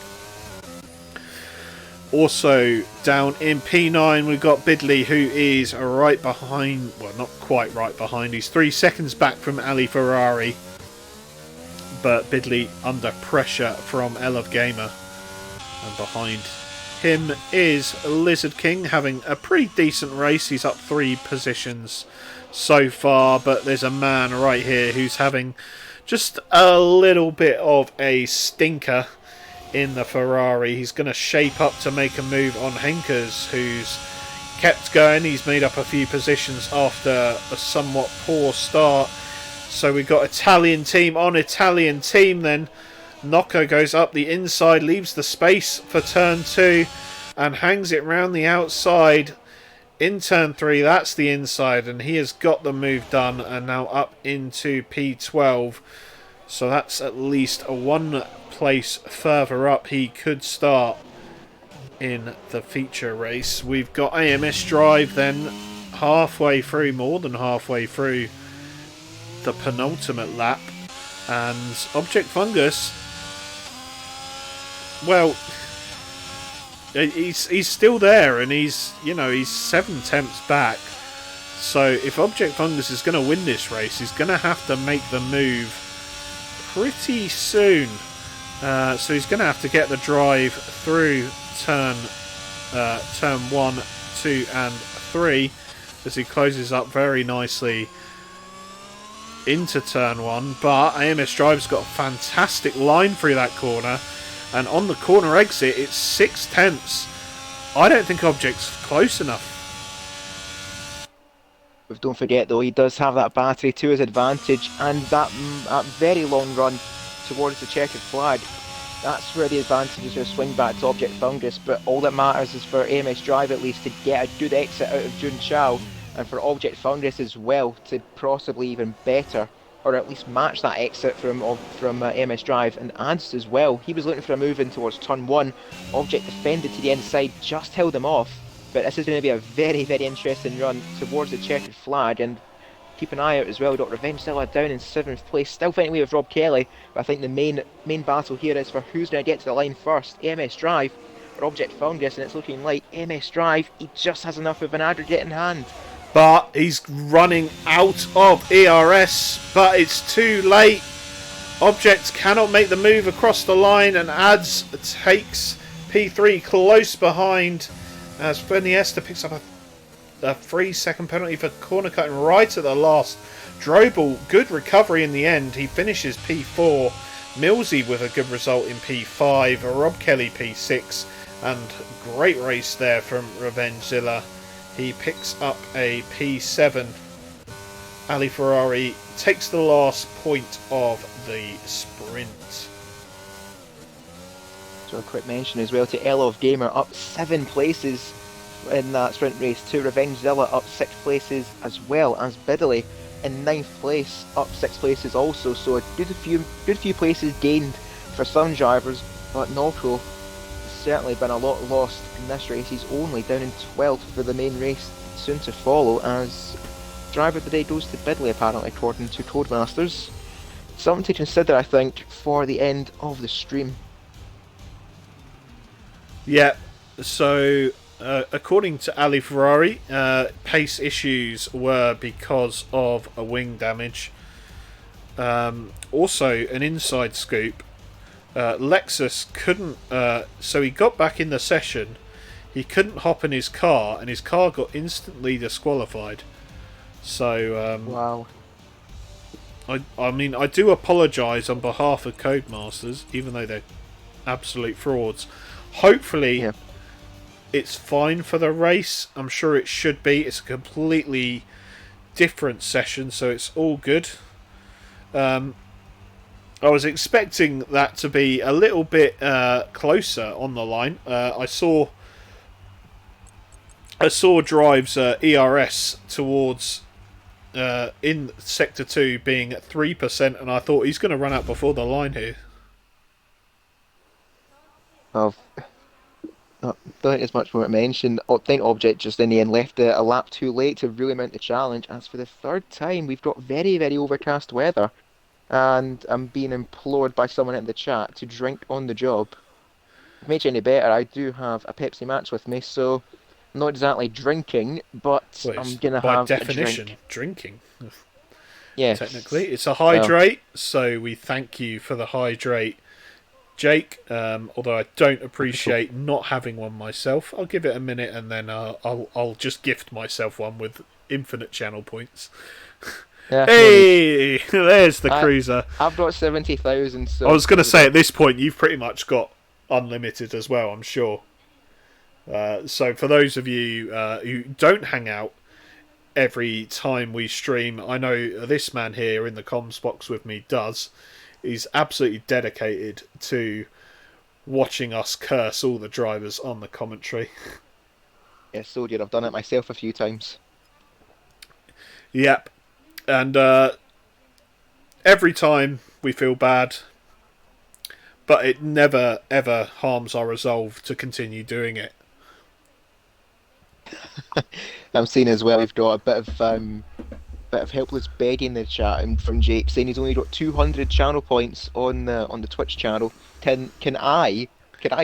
Speaker 2: Also down in P9 we've got Bidley, who is right behind, well, not quite right behind, he's 3 seconds back from Ali Ferrari, but Bidley under pressure from Elov Gamer. And behind him is Lizard King, having a pretty decent race. He's up 3 positions so far, but there's a man right here who's having just a little bit of a stinker in the Ferrari. He's going to shape up to make a move on Henkers, who's kept going. He's made up a few positions after a somewhat poor start. So we've got Italian team on Italian team then. Nocco goes up the inside, leaves the space for turn 2 and hangs it round the outside. In turn 3, that's the inside, and he has got the move done and now up into P12. So that's at least a 1 place further up he could start in the feature race. We've got AMS Drive then halfway through, more than halfway through the penultimate lap, and Object Fungus, well, he's still there, and he's 7 tenths back. So if Object Fungus is going to win this race, he's going to have to make the move pretty soon. So he's going to have to get the drive through turn 1, 2 and 3 as he closes up very nicely into turn 1. But AMS Drive's got a fantastic line through that corner, and on the corner exit it's 6 tenths. I don't think Object's close enough.
Speaker 1: But don't forget though, he does have that battery to his advantage, and that very long run towards the checkered flag, that's where the advantage is going to swing back to Object Fungus. But all that matters is for AMS Drive at least to get a good exit out of Jun Chao, and for Object Fungus as well to possibly even better, or at least match that exit from AMS Drive. And Ads as well, he was looking for a move in towards turn 1. Object defended to the inside, just held him off. But this is going to be a very, very interesting run towards the checkered flag, and keep an eye out as well. We've got Revengezilla down in 7th place, still fighting away with Rob Kelly, but I think the main battle here is for who's going to get to the line first, AMS Drive or Object Fungus, and it's looking like AMS Drive. He just has enough of an aggregate in hand.
Speaker 2: But he's running out of ERS, but it's too late. Object cannot make the move across the line, and Ads takes P3 close behind as Feniesta picks up a 3-second penalty for corner cutting right at the last. Drobel, good recovery in the end. He finishes P4. Millsy with a good result in P5. Rob Kelly P6. And great race there from Revengezilla. He picks up a P7. Ali Ferrari takes the last point of the sprint.
Speaker 1: So a quick mention as well to Elov Gamer, up 7 places in that sprint race, to Revengezilla up 6 places, as well as Bidley in ninth place, up 6 places also. So a good few places gained for some drivers, but Noto has certainly been a lot lost in this race. He's only down in 12th for the main race soon to follow as driver of the day goes to Bidley apparently according to Codemasters. Something to consider, I think, for the end of the stream.
Speaker 2: Yeah. So, according to Ali Ferrari, pace issues were because of a wing damage. Also, an inside scoop. Lexus couldn't. So he got back in the session. He couldn't hop in his car, and his car got instantly disqualified. So,
Speaker 1: Wow.
Speaker 2: I mean, I do apologise on behalf of Codemasters, even though they're absolute frauds. Hopefully,
Speaker 1: Yeah.
Speaker 2: it's fine for the race. I'm sure it should be. It's a completely different session, so it's all good. Um, I was expecting that to be a little bit closer on the line. I saw Drive's ERS towards in sector 2 being at 3%, and I thought he's going to run out before the line here.
Speaker 1: Well, don't think there's much more to mention. I think Object just in the end left it a lap too late to really mount the challenge. As for the third time, we've got very, very overcast weather, and I'm being implored by someone in the chat to drink on the job. If it makes you any better, I do have a Pepsi Max with me, so not exactly drinking, but
Speaker 2: Well,
Speaker 1: I'm
Speaker 2: it's
Speaker 1: gonna
Speaker 2: by
Speaker 1: have a
Speaker 2: definition
Speaker 1: drink.
Speaker 2: drinking. Technically,
Speaker 1: Yes.
Speaker 2: it's a
Speaker 1: Well,
Speaker 2: hydrate, so we thank you for the hydrate, Jake. Although I don't
Speaker 1: wonderful.
Speaker 2: appreciate not having one myself, I'll give it a minute and then I'll just gift myself one with infinite channel points.
Speaker 1: Yeah, no need.
Speaker 2: Hey, there's the
Speaker 1: I
Speaker 2: cruiser.
Speaker 1: I've got 70,000,
Speaker 2: I
Speaker 1: so
Speaker 2: was going to
Speaker 1: there we
Speaker 2: say at
Speaker 1: go.
Speaker 2: this point you've pretty much got unlimited as well. I'm sure. So for those of you who don't hang out every time we stream, I know this man here in the comms box with me does. He's absolutely dedicated to watching us curse all the drivers on the commentary.
Speaker 1: Yeah, so dear, I've done it myself a few times.
Speaker 2: Yep. And every time we feel bad, but it never ever harms our resolve to continue doing it.
Speaker 1: I'm seeing as well we've got a bit of helpless begging in the chat and from Jake saying he's only got 200 channel points on the Twitch channel. Can I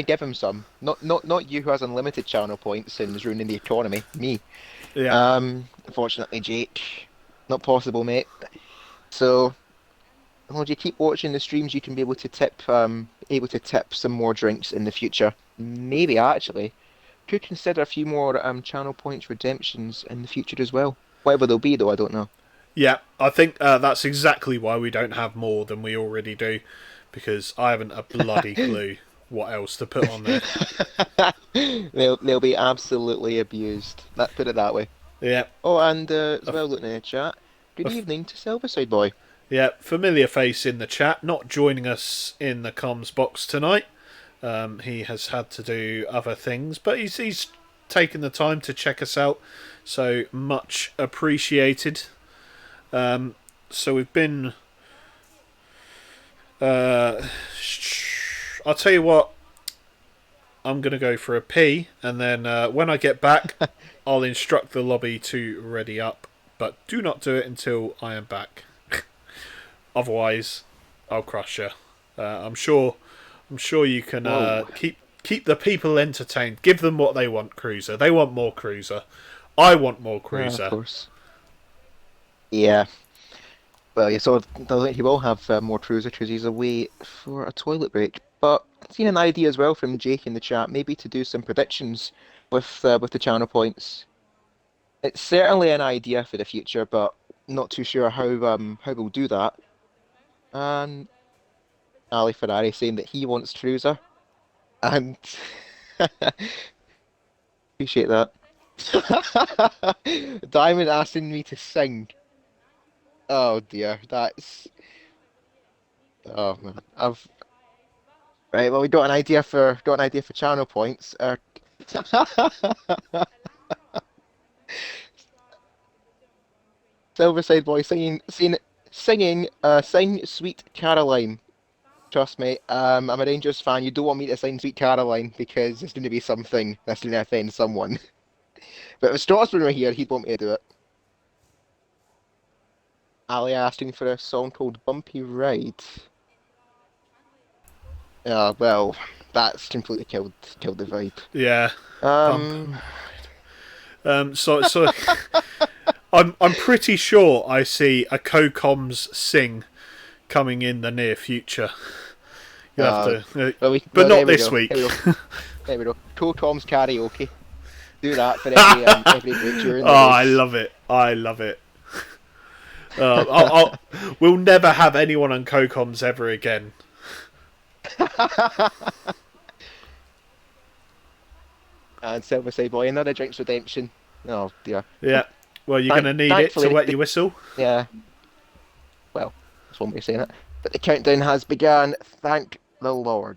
Speaker 1: give him some? Not you who has unlimited channel points and is ruining the economy. Me.
Speaker 2: Yeah.
Speaker 1: Unfortunately, Jake, not possible, mate. So, as long as you keep watching the streams, you can be able to tip some more drinks in the future. Maybe actually could consider a few more channel points redemptions in the future as well. Whatever they'll be, though, I don't know.
Speaker 2: Yeah, I think that's exactly why we don't have more than we already do, because I haven't a bloody clue what else to put on there.
Speaker 1: They'll be absolutely abused. That put it that way.
Speaker 2: Yeah,
Speaker 1: Oh, and as well, looking in the chat. Good evening to Silverside Boy.
Speaker 2: yeah, familiar face in the chat, not joining us in the comms box tonight. He has had to do other things, but he's taken the time to check us out, so much appreciated. So we've been. Uh, I'll tell you what. I'm going to go for a pee, and then when I get back, I'll instruct the lobby to ready up. But do not do it until I am back. Otherwise, I'll crush you. I'm sure. I'm sure you can
Speaker 1: Whoa.
Speaker 2: keep the people entertained. Give them what they want, Cruiser. They want more Cruiser. I want more
Speaker 1: Of
Speaker 2: Cruiser.
Speaker 1: course. Yeah. Well, you saw that he will have more cruiser because he's away for a toilet break. But I've seen an idea as well from Jake in the chat, maybe to do some predictions with the channel points. It's certainly an idea for the future, but not too sure how we'll do that. And Ali Ferrari saying that he wants cruiser, and appreciate that. Diamond asking me to sing. Oh dear, that's oh man. I've Right, well, we got an idea for channel points. Silverside boy singing Sing Sweet Caroline. Trust me, I'm a Rangers fan. You don't want me to sing Sweet Caroline because there's going to be something that's going to offend someone. But if Strasbourg were here, he'd want me to do it. Ali asking for a song called Bumpy Ride. Well, that's completely killed the vibe.
Speaker 2: Yeah, bump.
Speaker 1: Um,
Speaker 2: So I'm pretty sure I see a CoComs sing coming in the near future. You'll have
Speaker 1: uh,
Speaker 2: to, but
Speaker 1: well,
Speaker 2: not
Speaker 1: there we
Speaker 2: this
Speaker 1: go.
Speaker 2: week.
Speaker 1: There we go. There we go. Co-Tom's karaoke. Do that for every break during
Speaker 2: Oh,
Speaker 1: the
Speaker 2: I
Speaker 1: race.
Speaker 2: love it. I love it. We'll never have anyone on CoComs ever again.
Speaker 1: And Silver say, boy, another drinks redemption. Oh dear.
Speaker 2: Yeah. Well, you're going to need it to
Speaker 1: Thankfully,
Speaker 2: wet your whistle.
Speaker 1: yeah. Well, that's one way of saying it. But the countdown has begun. Thank the Lord.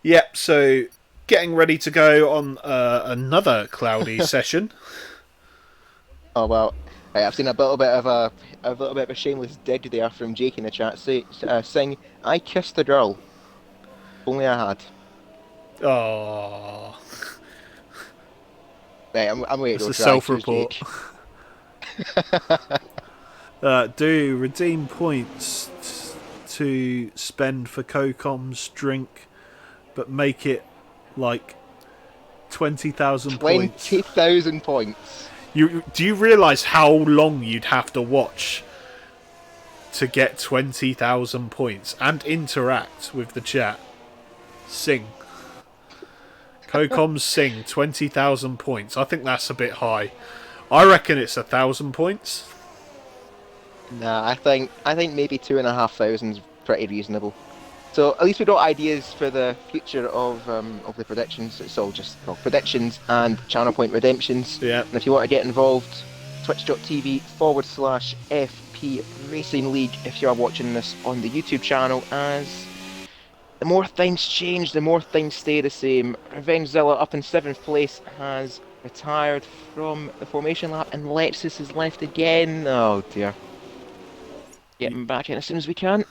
Speaker 2: Yep. So getting ready to go on another cloudy session.
Speaker 1: Oh well. Right, I've seen a little bit of a shameless dig there from Jake in the chat. Sing, I kissed the girl. If only I had.
Speaker 2: Oh,
Speaker 1: Right, I'm waiting
Speaker 2: it's
Speaker 1: to
Speaker 2: a
Speaker 1: try. Cheers,
Speaker 2: self-report.
Speaker 1: Jake.
Speaker 2: Do redeem points to spend for CoCom's drink, but make it like 20,000 points.
Speaker 1: 20,000 points.
Speaker 2: Do you realise how long you'd have to watch to get 20,000 points and interact with the chat? Sing. CoCom's sing 20,000 points. I think that's a bit high. I reckon it's 1,000 points.
Speaker 1: Nah, I think maybe 2,500 is pretty reasonable. So at least we got ideas for the future of the predictions. It's all just predictions and channel point redemptions.
Speaker 2: Yeah.
Speaker 1: And if you want to get involved, twitch.tv/FP Racing League if you are watching this on the YouTube channel, as the more things change, the more things stay the same. Revengezilla up in 7th place has retired from the formation lap and Lexus is left again. Oh dear. Getting back in as soon as we can.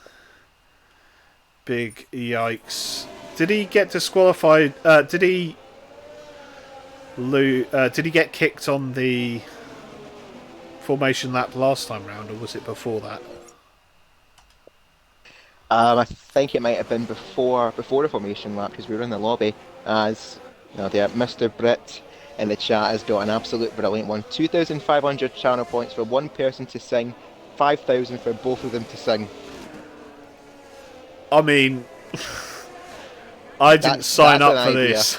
Speaker 2: Big yikes. Did he get disqualified? Did he get kicked on the formation lap last time round, or was it before that?
Speaker 1: I think it might have been before the formation lap because we were in the lobby. As there, Mr. Britt in the chat has got an absolute brilliant one. 2,500 channel points for one person to sing, 5,000 for both of them to sing.
Speaker 2: I mean, I didn't sign up for this.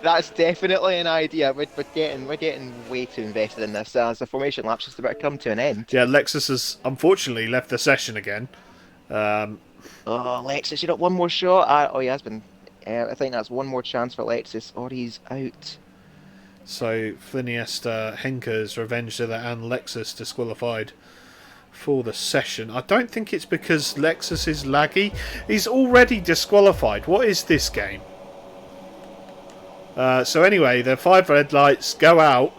Speaker 1: That's definitely an idea. We're getting way too invested in this as the formation lap's just about to come to an end.
Speaker 2: Yeah, Lexus has unfortunately left the session again.
Speaker 1: Oh, Lexus, you got one more shot. Oh, he has been. I think that's one more chance for Lexus, or he's out.
Speaker 2: So Fliniesta, Henkers, Revengezilla, and Lexus disqualified for the session. I don't think it's because Lexus is laggy. He's already disqualified. What is this game? So anyway, the 5 red lights go out.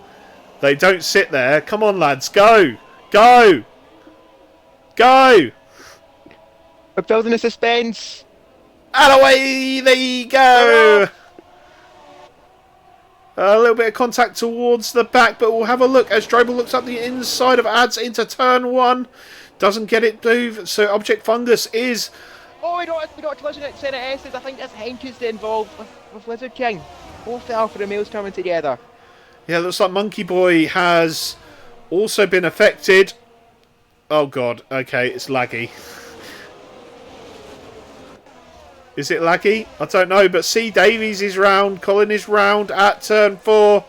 Speaker 2: They don't sit there. Come on, lads, go! Go! Go!
Speaker 1: We're building a suspense.
Speaker 2: And away they go! A little bit of contact towards the back, but we'll have a look as Strobel looks up the inside of Ads into turn 1. Doesn't get it move, so Object Fungus is...
Speaker 1: Oh, we got a collision at Senate S's. I think that's Henkes involved with Lizard King. Both the Alpha Romeos coming together.
Speaker 2: Yeah, looks like Monkey Boy has also been affected. Oh god, okay, it's laggy. Is it laggy? I don't know, but C. Davies is round, Colin is round at turn 4.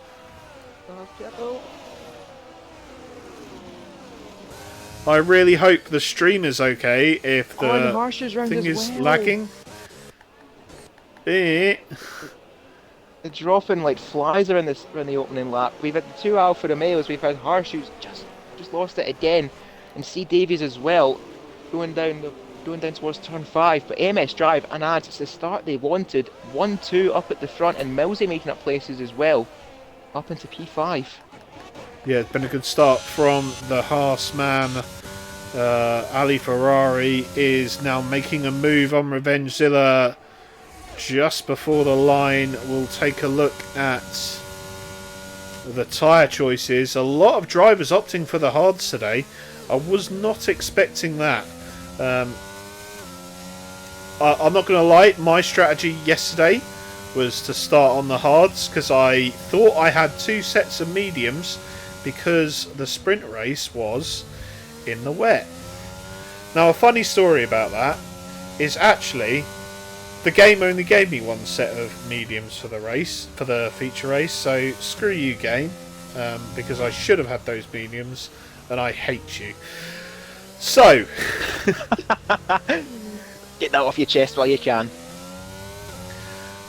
Speaker 2: I really hope the stream is okay if the thing is lagging.
Speaker 1: They're dropping like flies around the opening lap. We've had the 2 Alfa Romeos, we've had Harsh who's just lost it again, and C. Davies as well, going down going down towards turn 5, but AMS Drive and Ads, it's the start they wanted. 1-2 up at the front, and Millsy making up places as well, up into P5.
Speaker 2: Yeah, it's been a good start from the Haas man. Ali Ferrari is now making a move on Revengezilla just before the line. We'll take a look at the tyre choices. A lot of drivers opting for the hards today. I was not expecting that. I'm not going to lie, my strategy yesterday was to start on the hards because I thought I had 2 sets of mediums because the sprint race was in the wet. Now, a funny story about that is actually the game only gave me 1 set of mediums for the race, for the feature race, so screw you, game, because I should have had those mediums and I hate you. So
Speaker 1: Get that off your chest while you can.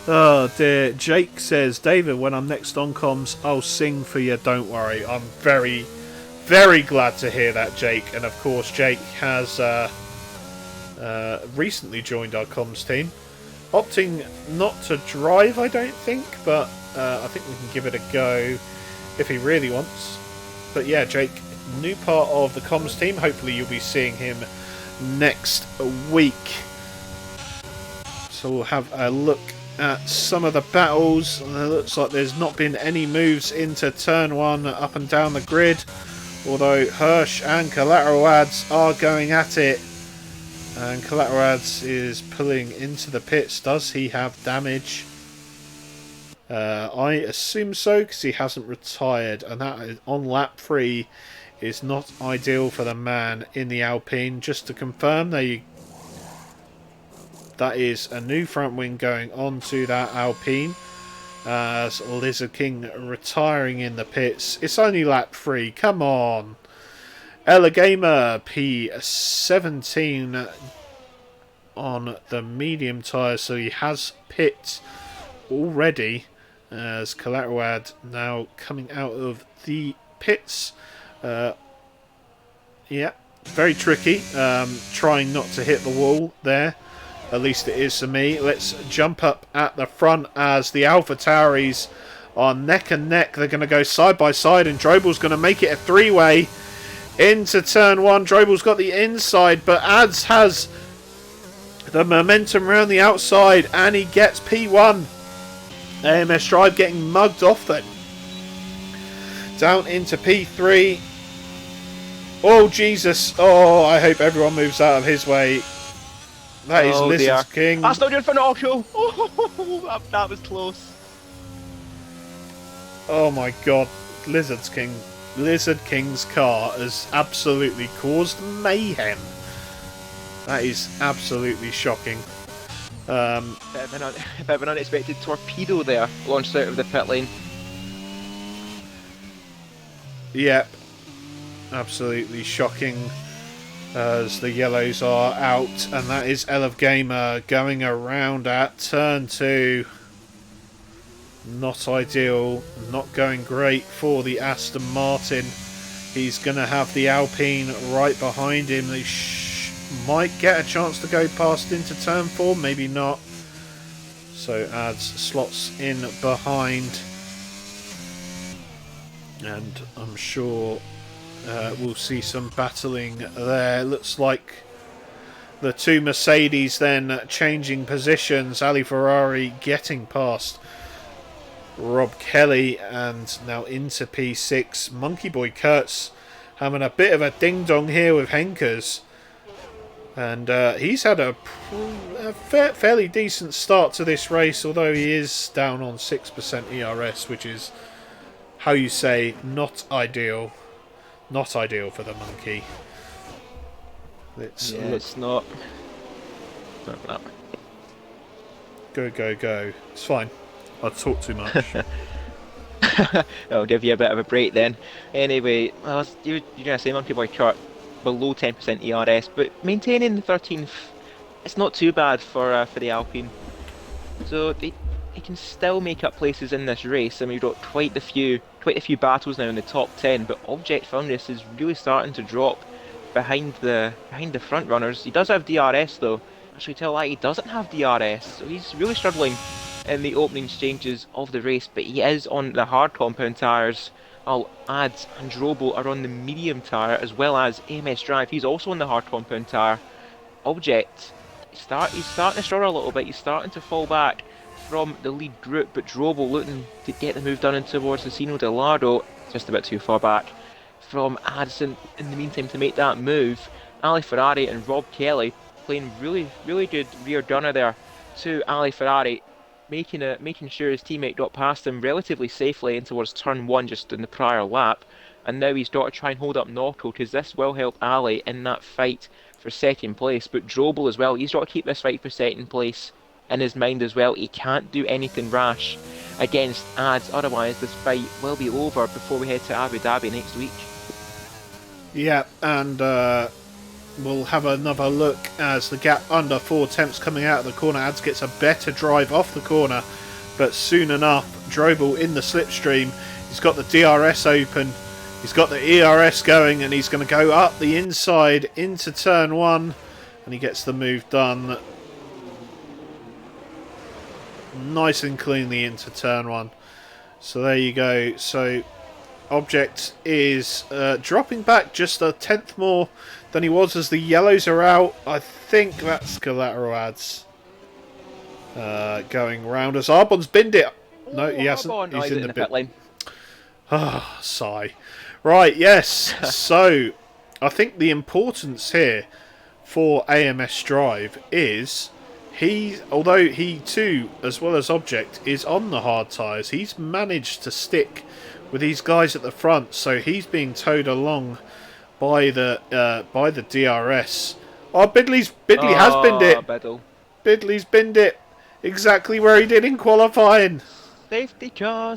Speaker 2: oh dear. Jake says, David, when I'm next on comms, I'll sing for you, don't worry. I'm very, very glad to hear that, Jake. And of course, Jake has recently joined our comms team. Opting not to drive, I don't think, but I think we can give it a go if he really wants. But yeah, Jake, new part of the comms team. Hopefully you'll be seeing him next week. So we'll have a look at some of the battles. It looks like there's not been any moves into turn 1 up and down the grid, although Hirsch and Collateral Ads are going at it. And Collateral Ads is pulling into the pits. Does he have damage? I assume so, because he hasn't retired, and that is on lap 3 is not ideal for the man in the Alpine. Just to confirm, that is a new front wing going onto that Alpine as Lizard King retiring in the pits. It's only lap 3, come on. Ella Gamer P17 on the medium tyre, so he has pit already as Collateral Ad now coming out of the pits. Yeah, very tricky, trying not to hit the wall there. At least it is for me. Let's jump up at the front as the Alpha Tauris are neck and neck. They're going to go side by side, and Drobel's going to make it a 3-way into turn 1. Drobel's got the inside, but Ads has the momentum around the outside, and he gets P1. AMS Drive getting mugged off then. Down into P3. Oh, Jesus. Oh, I hope everyone moves out of his way. That is Lizard King.
Speaker 1: That's not doing for Nacho. Oh, that was close.
Speaker 2: Oh my god. Lizard King's car has absolutely caused mayhem. That is absolutely shocking.
Speaker 1: Bit of an unexpected torpedo there, launched out of the pit lane.
Speaker 2: Yep. Absolutely shocking as the yellows are out, and that is Elev Gamer going around at turn 2. Not ideal, not going great for the Aston Martin. He's going to have the Alpine right behind him. They might get a chance to go past into turn 4, maybe not. So Ads slots in behind, and I'm sure we'll see some battling there. Looks like the 2 Mercedes then changing positions. Ali Ferrari getting past Rob Kelly, and now into P6. Monkey Boy Kurtz having a bit of a ding-dong here with Henkers. And he's had a fairly decent start to this race, although he is down on 6% ERS, which is, how you say, not ideal. Not ideal for the monkey.
Speaker 1: It's not.
Speaker 2: Go. It's fine. I talk too much.
Speaker 1: I'll give you a bit of a break then. Anyway, well, you're going to say Monkey Boy Kurt below 10% ERS, but maintaining the 13th, it's not too bad for the Alpine. So they can still make up places in this race. I mean, we've got quite a few battles now in the top 10, but Object Founders is really starting to drop. behind the front runners. He does have DRS though. Actually, tell a lie, he doesn't have DRS, so he's really struggling in the opening stages of the race. But he is on the hard compound tyres. While Ads and Drobel are on the medium tyre, as well as AMS Drive. He's also on the hard compound tyre. Object, he's starting to struggle a little bit. He's starting to fall back from the lead group, but Drobel looking to get the move done in towards the Sino Delardo, just a bit too far back from Addison in the meantime to make that move. Ali Ferrari and Rob Kelly playing really good rear gunner there to Ali Ferrari, making sure his teammate got past him relatively safely in towards turn one just in the prior lap. And now he's got to try and hold up Knocko because this will help Ali in that fight for second place. But Drobel as well, he's got to keep this fight for second place in his mind as well. He can't do anything rash against Ads, otherwise this fight will be over before we head to Abu Dhabi next week.
Speaker 2: Yeah, and we'll have another look as the gap under 4 tenths coming out of the corner. Ads gets a better drive off the corner, but soon enough, Drobel in the slipstream. He's got the DRS open, he's got the ERS going, and he's going to go up the inside into turn one, and he gets the move done nice and cleanly into turn one. So there you go. So Object is dropping back just a tenth more than he was as the yellows are out. I think that's collateral Ads going round as Arbon's binned it. No, he hasn't.
Speaker 1: Arbon.
Speaker 2: He's in the
Speaker 1: pit lane.
Speaker 2: Ah, sigh. Right, yes. So I think the importance here for AMS Drive is although he too, as well as Object, is on the hard tyres, he's managed to stick with these guys at the front, so he's being towed along by the DRS. Oh, Bidley has binned it.
Speaker 1: Biddle.
Speaker 2: Bidley's binned it exactly where he did in qualifying.
Speaker 1: Safety car.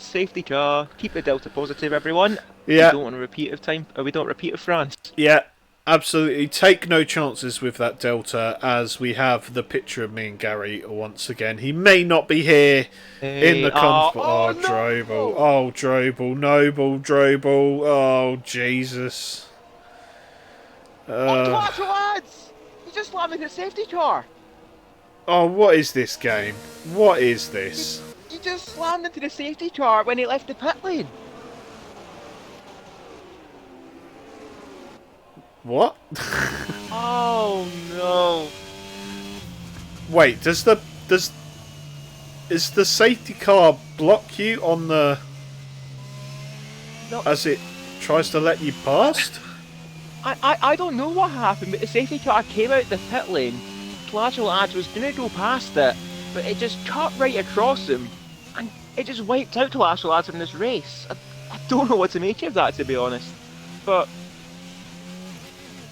Speaker 1: Keep the delta positive, everyone.
Speaker 2: Yeah.
Speaker 1: We don't want to repeat of time. We don't repeat of France.
Speaker 2: Yeah, absolutely. Take no chances with that delta, as we have the picture of me and Gary once again. He may not be here in the comfort. Oh, Drobel.
Speaker 1: No.
Speaker 2: Oh, Drobel. Noble Drobel. Oh, Jesus.
Speaker 1: Lads! You just slammed into the safety car.
Speaker 2: Oh, what is this game? What is this?
Speaker 1: You just slammed into the safety car when he left the pit lane.
Speaker 2: What?
Speaker 1: Oh no!
Speaker 2: Wait, is the safety car block you on the
Speaker 1: No.
Speaker 2: as it tries to let you past?
Speaker 1: I don't know what happened, but the safety car came out the pit lane. Collateral Ads was going to go past it, but it just cut right across him, and it just wiped out Collateral Ads in this race. I don't know what to make of that, to be honest. But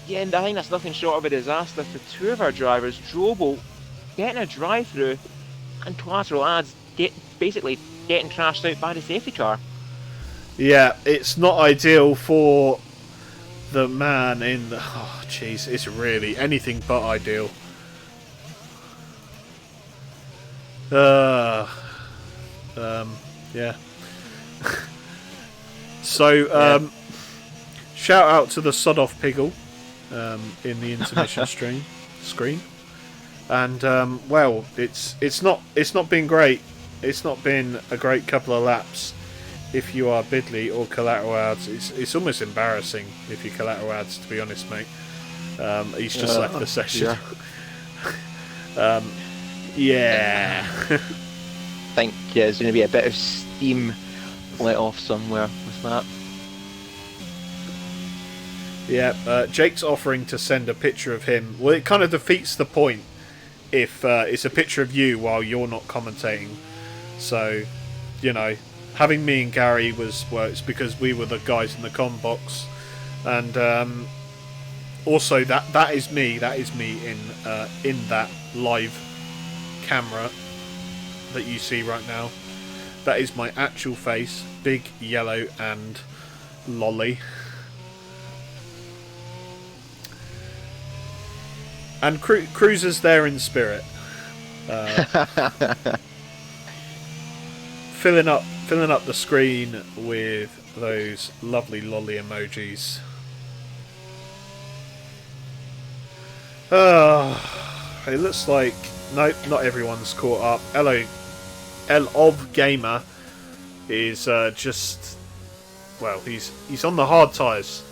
Speaker 1: yeah, and I think that's nothing short of a disaster for two of our drivers. Drobel getting a drive-through, and Collateral Ads basically getting trashed out by the safety car.
Speaker 2: Yeah, it's not ideal for the man in the... Oh, jeez, it's really anything but ideal. Yeah. So, shout out to the sod off Piggle in the intermission screen, and well, it's not been great. It's not been a great couple of laps. If you are Bidley or Collateral Ads, it's almost embarrassing if you're Collateral Ads, to be honest, mate. He's just left the session. Yeah.
Speaker 1: I think there's going to be a bit of steam let off somewhere with that.
Speaker 2: Yeah, Jake's offering to send a picture of him. Well, it kind of defeats the point if it's a picture of you while you're not commentating. So, you know, having me and Gary it's because we were the guys in the comm box, and also that is me in that live camera that you see right now. That is my actual face, big, yellow, and lolly. And Cruiser's there in spirit, filling up the screen with those lovely lolly emojis. It looks like nope, not everyone's caught up. L of Gamer is just well, he's on the hard tyres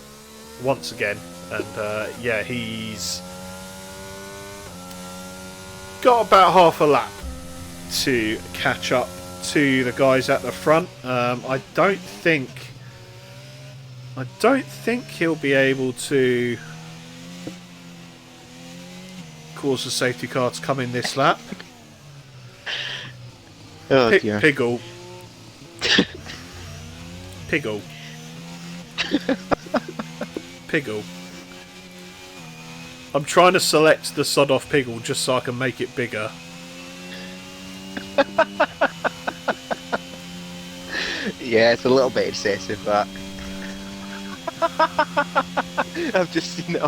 Speaker 2: once again, and yeah, he's got about half a lap to catch up to the guys at the front. I don't think he'll be able to cause the safety car to come in this lap.
Speaker 1: Oh dear.
Speaker 2: Piggle. Piggle. I'm trying to select the sod off Piggle just so I can make it bigger.
Speaker 1: Yeah, it's a little bit excessive, that. I've just seen it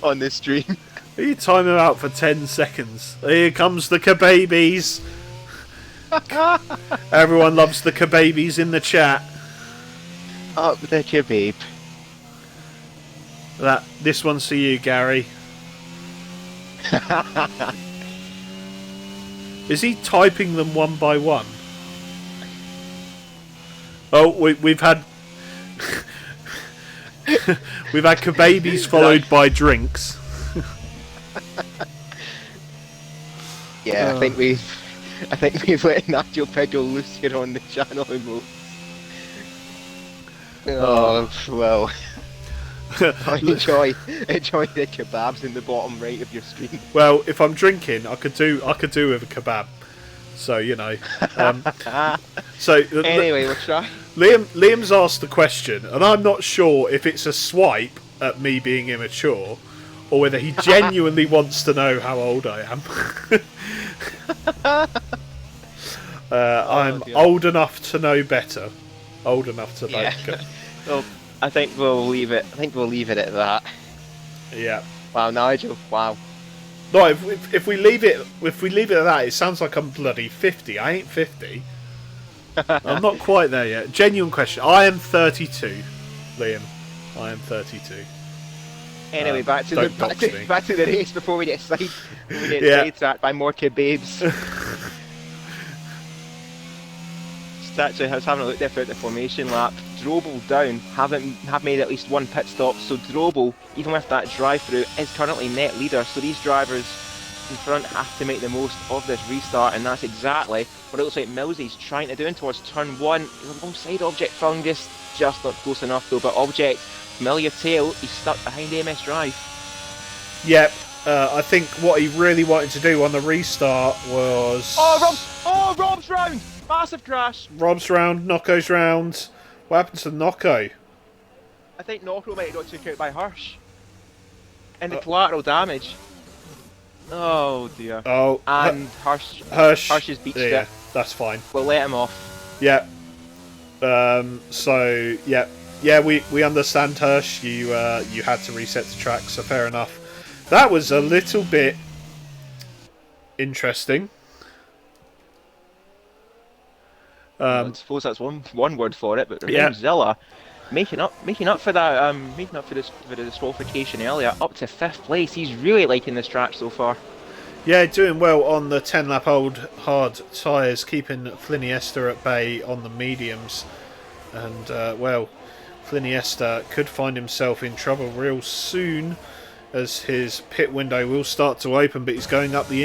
Speaker 1: on the stream.
Speaker 2: You time him out for 10 seconds. Here comes the kababies. Everyone loves the kababies in the chat.
Speaker 1: Up the kebab.
Speaker 2: This one's for you, Gary. Is he typing them one by one? Oh, we've had we've had kababies followed by drinks.
Speaker 1: Yeah, I think we've let Nigel Pidgeot loose here on the channel. Oh well. enjoy the kebabs in the bottom right of your screen.
Speaker 2: Well, if I'm drinking, I could do with a kebab. So you know. So
Speaker 1: anyway, we'll try.
Speaker 2: Liam's asked the question, and I'm not sure if it's a swipe at me being immature, or whether he genuinely wants to know how old I am. I'm old enough to know better. Old enough to know.
Speaker 1: Yeah. Well, I think we'll leave it. At that.
Speaker 2: Yeah.
Speaker 1: Wow, Nigel. Wow.
Speaker 2: No, if we leave it at that, it sounds like I'm bloody 50. I ain't 50. I'm not quite there yet. Genuine question. I am 32, Liam. I am 32.
Speaker 1: Anyway, back to the race before we get sidetracked by more kebabs. Actually, I was having a look there throughout the formation lap. Drobel down, have made at least one pit stop, so Drobel, even with that drive through, is currently net leader, so these drivers in front have to make the most of this restart, and that's exactly what it looks like Millsy's trying to do in towards turn 1. Alongside Object Fungus, just not close enough though, but Object, familiar tail, he's stuck behind MS Drive.
Speaker 2: Yep, I think what he really wanted to do on the restart was...
Speaker 1: Rob's round! Massive crash!
Speaker 2: Rob's round, Nocco's round. What happened to Nocco?
Speaker 1: I think Nocco might have got took out by Hirsch. And the collateral damage. Oh dear.
Speaker 2: Oh.
Speaker 1: And Hirsch has beached it.
Speaker 2: That's fine.
Speaker 1: We'll let him off.
Speaker 2: Yeah. So yeah, we understand, Hirsch. You had to reset the track, so fair enough. That was a little bit interesting.
Speaker 1: I suppose that's one word for it, but Zilla making up for that, for the disqualification earlier, up to 5th place. He's really liking this track so far.
Speaker 2: Yeah, doing well on the 10-lap-old hard tyres, keeping Fliniesta at bay on the mediums. And, well, Fliniesta could find himself in trouble real soon, as his pit window will start to open, but he's going up the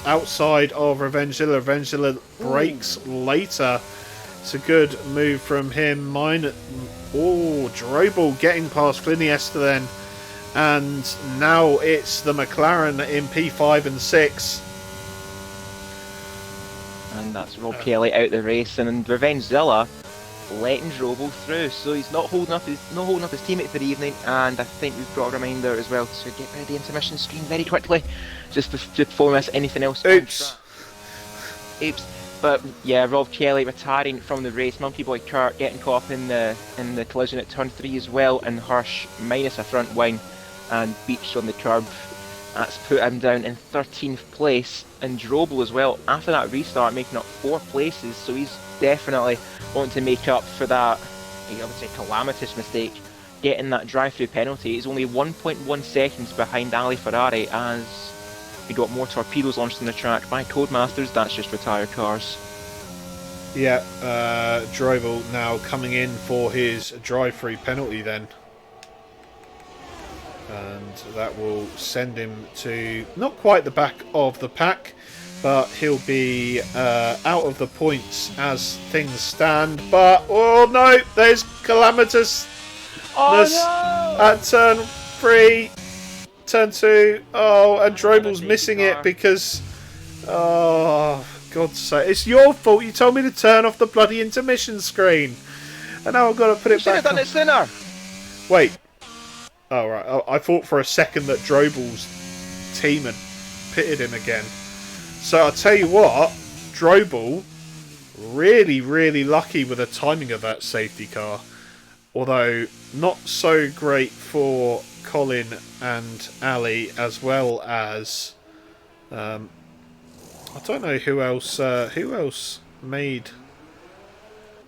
Speaker 2: outside of Revengezilla. Revengezilla brakes later. It's a good move from him. Drobel getting past Fliniesta then. And now it's the McLaren in P5 and 6.
Speaker 1: And that's Rob Kelly out the race, and Revengezilla letting Drobel through, so he's not holding up his teammate for the evening. And I think we've got a reminder as well to get rid of the intermission screen very quickly, just before we miss anything else. Oops. But yeah, Rob Kelly retiring from the race. Monkey Boy Kurt getting caught up in the collision at turn 3 as well, and Hirsch minus a front wing and beached on the curb. That's put him down in 13th place, and Drobel as well after that restart making up 4 places, so he's definitely wanting to make up for that, I would say, calamitous mistake getting that drive-through penalty. He's only 1.1 seconds behind Ali Ferrari as we got more torpedoes launched on the track by Codemasters. That's just retired cars.
Speaker 2: Yeah, Droval now coming in for his drive-through penalty then. And that will send him to not quite the back of the pack, but he'll be out of the points as things stand. But, oh no, there's calamitous at turn 3, turn 2. Oh, and Drobal's missing it because, oh, God's sake, it's your fault. You told me to turn off the bloody intermission screen, and now I've got to put it back on.
Speaker 1: Should have done it sooner.
Speaker 2: Wait. Oh, right. I thought for a second that Drobal's team had pitted him again. So I'll tell you what, Drobal, really, really lucky with the timing of that safety car. Although not so great for Colin and Ali, as well as I don't know who else made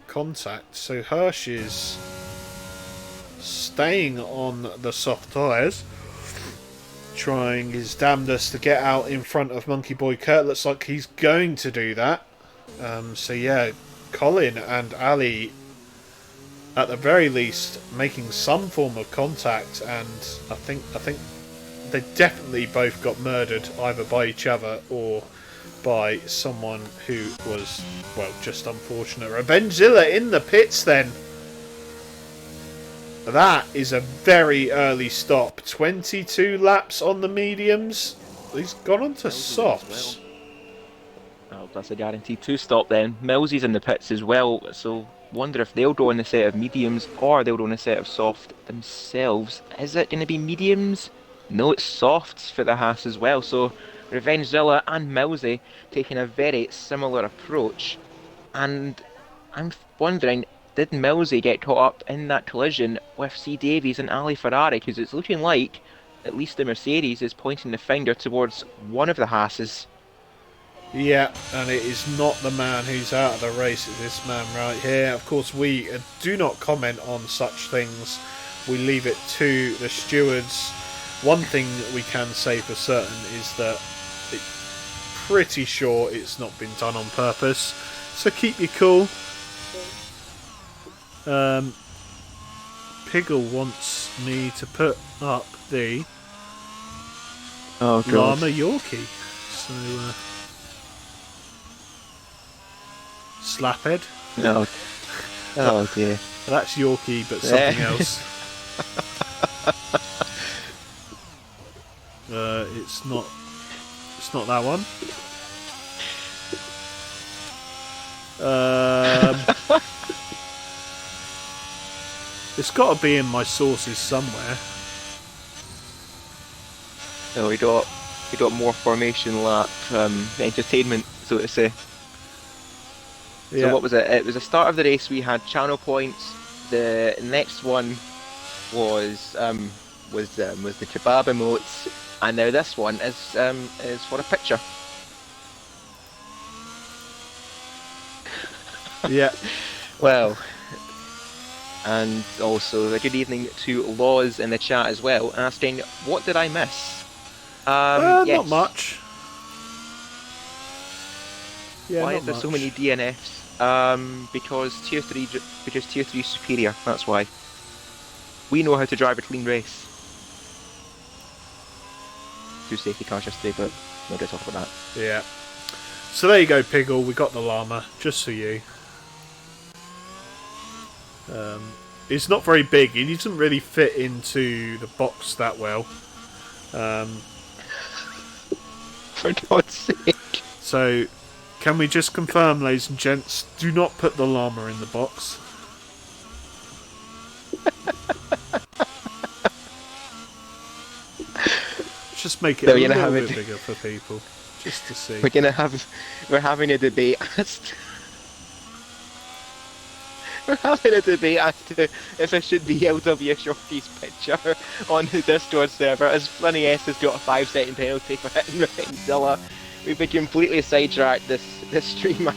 Speaker 2: contact. So Hirsch is staying on the soft tyres, trying his damnedest to get out in front of Monkey Boy Kurt. Looks like he's going to do that. So yeah, Colin and Ali, at the very least, making some form of contact, and I think they definitely both got murdered either by each other or by someone who was, well, just unfortunate. Revengezilla in the pits then. That is a very early stop. 22 laps on the mediums. He's gone on to softs.
Speaker 1: Well, that's a guaranteed 2-stop then. Millsy's in the pits as well, so wonder if they'll go on a set of mediums or they'll go on a set of soft themselves. Is it going to be mediums? No, it's softs for the Haas as well. So Revengezilla and Millsy taking a very similar approach. And I'm wondering, did Millsy get caught up in that collision with C. Davies and Ali Ferrari? Because it's looking like at least the Mercedes is pointing the finger towards one of the Haas's.
Speaker 2: Yeah, and it is not the man who's out of the race, it's this man right here. Of course, we do not comment on such things. We leave it to the stewards. One thing that we can say for certain is that pretty sure it's not been done on purpose. So keep your cool. Piggle wants me to put up the Llama Yorkie. So, Slaphead.
Speaker 1: No. Oh dear.
Speaker 2: That's Yorkie, but something else. It's not. It's not that one. It's got to be in my sources somewhere.
Speaker 1: No, we got more formation lap entertainment, so to say.
Speaker 2: Yeah.
Speaker 1: So what was it? It was the start of the race. We had channel points. The next one was the kebab emotes, and now this one is for a picture.
Speaker 2: Yeah.
Speaker 1: Well, and also a good evening to Laws in the chat as well, asking what did I miss? Yes.
Speaker 2: Not much. Yeah,
Speaker 1: why
Speaker 2: not
Speaker 1: is there
Speaker 2: much.
Speaker 1: so many DNFs? Because tier 3 is superior. That's why. We know how to drive a clean race. 2 safety cars yesterday, but we're not going to talk about that.
Speaker 2: Yeah. So there you go, Piggle. We got the llama just for you. It's not very big. It doesn't really fit into the box that well.
Speaker 1: For God's sake.
Speaker 2: So, can we just confirm, ladies and gents, do not put the llama in the box. Just make it a little bit bigger for people, just to see.
Speaker 1: We're having a debate as to, we're having a debate as to if it should be LW Shorty's picture on the Discord server, as Flinny S has got a 5-second penalty for hitting Revengezilla. We've been completely sidetracked this stream.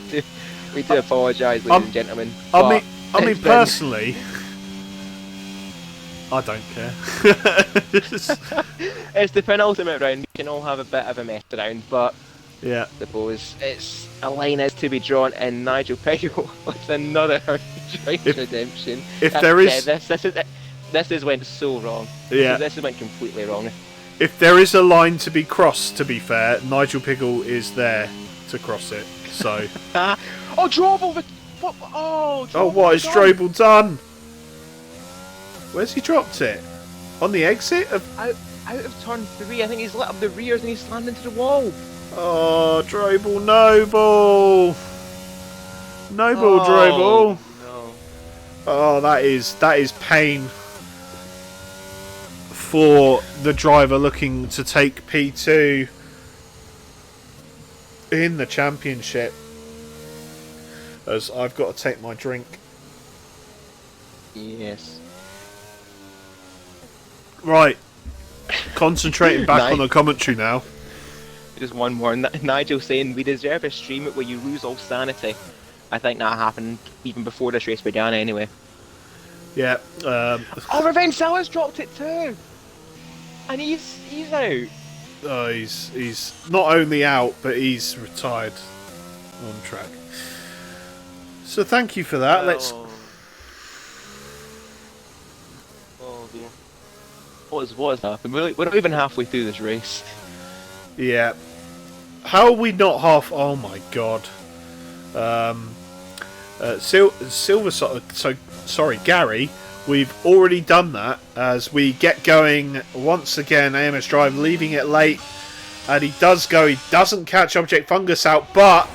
Speaker 1: We do apologise, ladies and gentlemen.
Speaker 2: I mean, personally, I don't care.
Speaker 1: It's the penultimate round. We can all have a bit of a mess around, but
Speaker 2: Yeah.
Speaker 1: I suppose it's a line is to be drawn, and Nigel Peggle with another joint
Speaker 2: If
Speaker 1: redemption.
Speaker 2: if there is,
Speaker 1: This is went so wrong.
Speaker 2: yeah,
Speaker 1: This has went completely wrong.
Speaker 2: if there is a line to be crossed, to be fair, Nigel Piggle is there to cross it. So.
Speaker 1: Oh, Drobel! What? Oh,
Speaker 2: Oh,
Speaker 1: Drobel
Speaker 2: what has
Speaker 1: done?
Speaker 2: Strobel done? Where's he dropped it? On the exit of.
Speaker 1: Out of turn 3, I think he's lit up the rears and he's slammed into the wall.
Speaker 2: Oh, Drobel, Noble! Noble
Speaker 1: Oh
Speaker 2: Drobel!
Speaker 1: no!
Speaker 2: Oh, that is pain for the driver looking to take P2 in the championship. As I've got to take my drink.
Speaker 1: Yes.
Speaker 2: Right. Concentrating back on the commentary now.
Speaker 1: Just one more. Nigel saying we deserve a stream where you lose all sanity. I think that happened even before this race began anyway.
Speaker 2: Yeah.
Speaker 1: Oh, Revenge Salas dropped it too! And he's out.
Speaker 2: Oh, he's not only out, but he's retired on track. So thank you for that. Let's.
Speaker 1: Oh dear. What has happened? We're not even halfway through this race.
Speaker 2: Yeah. How are we not half? Oh my god. Silver. So sorry, Gary. We've already done that as we get going once again. AMS Drive leaving it late, and he does go. He doesn't catch Object Fungus out, but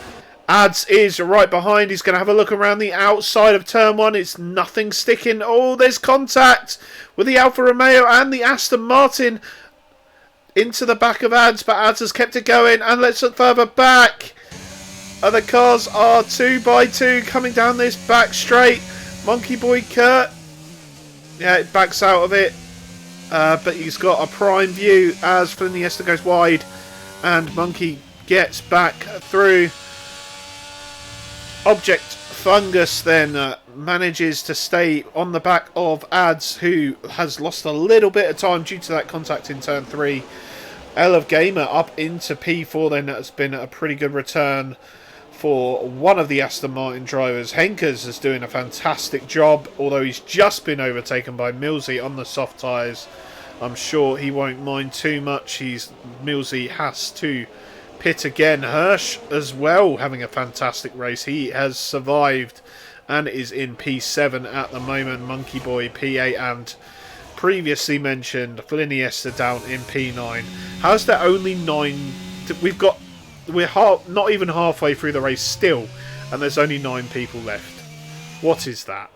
Speaker 2: Ads is right behind. He's going to have a look around the outside of turn 1. It's nothing sticking. Oh, there's contact with the Alfa Romeo and the Aston Martin into the back of Ads, but Ads has kept it going. And let's look further back. The cars are 2 by 2 coming down this back straight. Monkey Boy Kurt, yeah, it backs out of it, but he's got a prime view as Fliniesta goes wide, and Monkey gets back through. Object Fungus then manages to stay on the back of Ads, who has lost a little bit of time due to that contact in turn 3. L of Gamer up into P4 then. That's been a pretty good return for one of the Aston Martin drivers. Henkers is doing a fantastic job, although he's just been overtaken by Millsy on the soft tyres. I'm sure he won't mind too much. Millsy has to pit again. Hirsch as well having a fantastic race. He has survived and is in P7 at the moment. Monkey Boy P8 and previously mentioned Fliniesta down in P9. How's there only 9? We're not even halfway through the race still, and there's only 9 people left. What is that?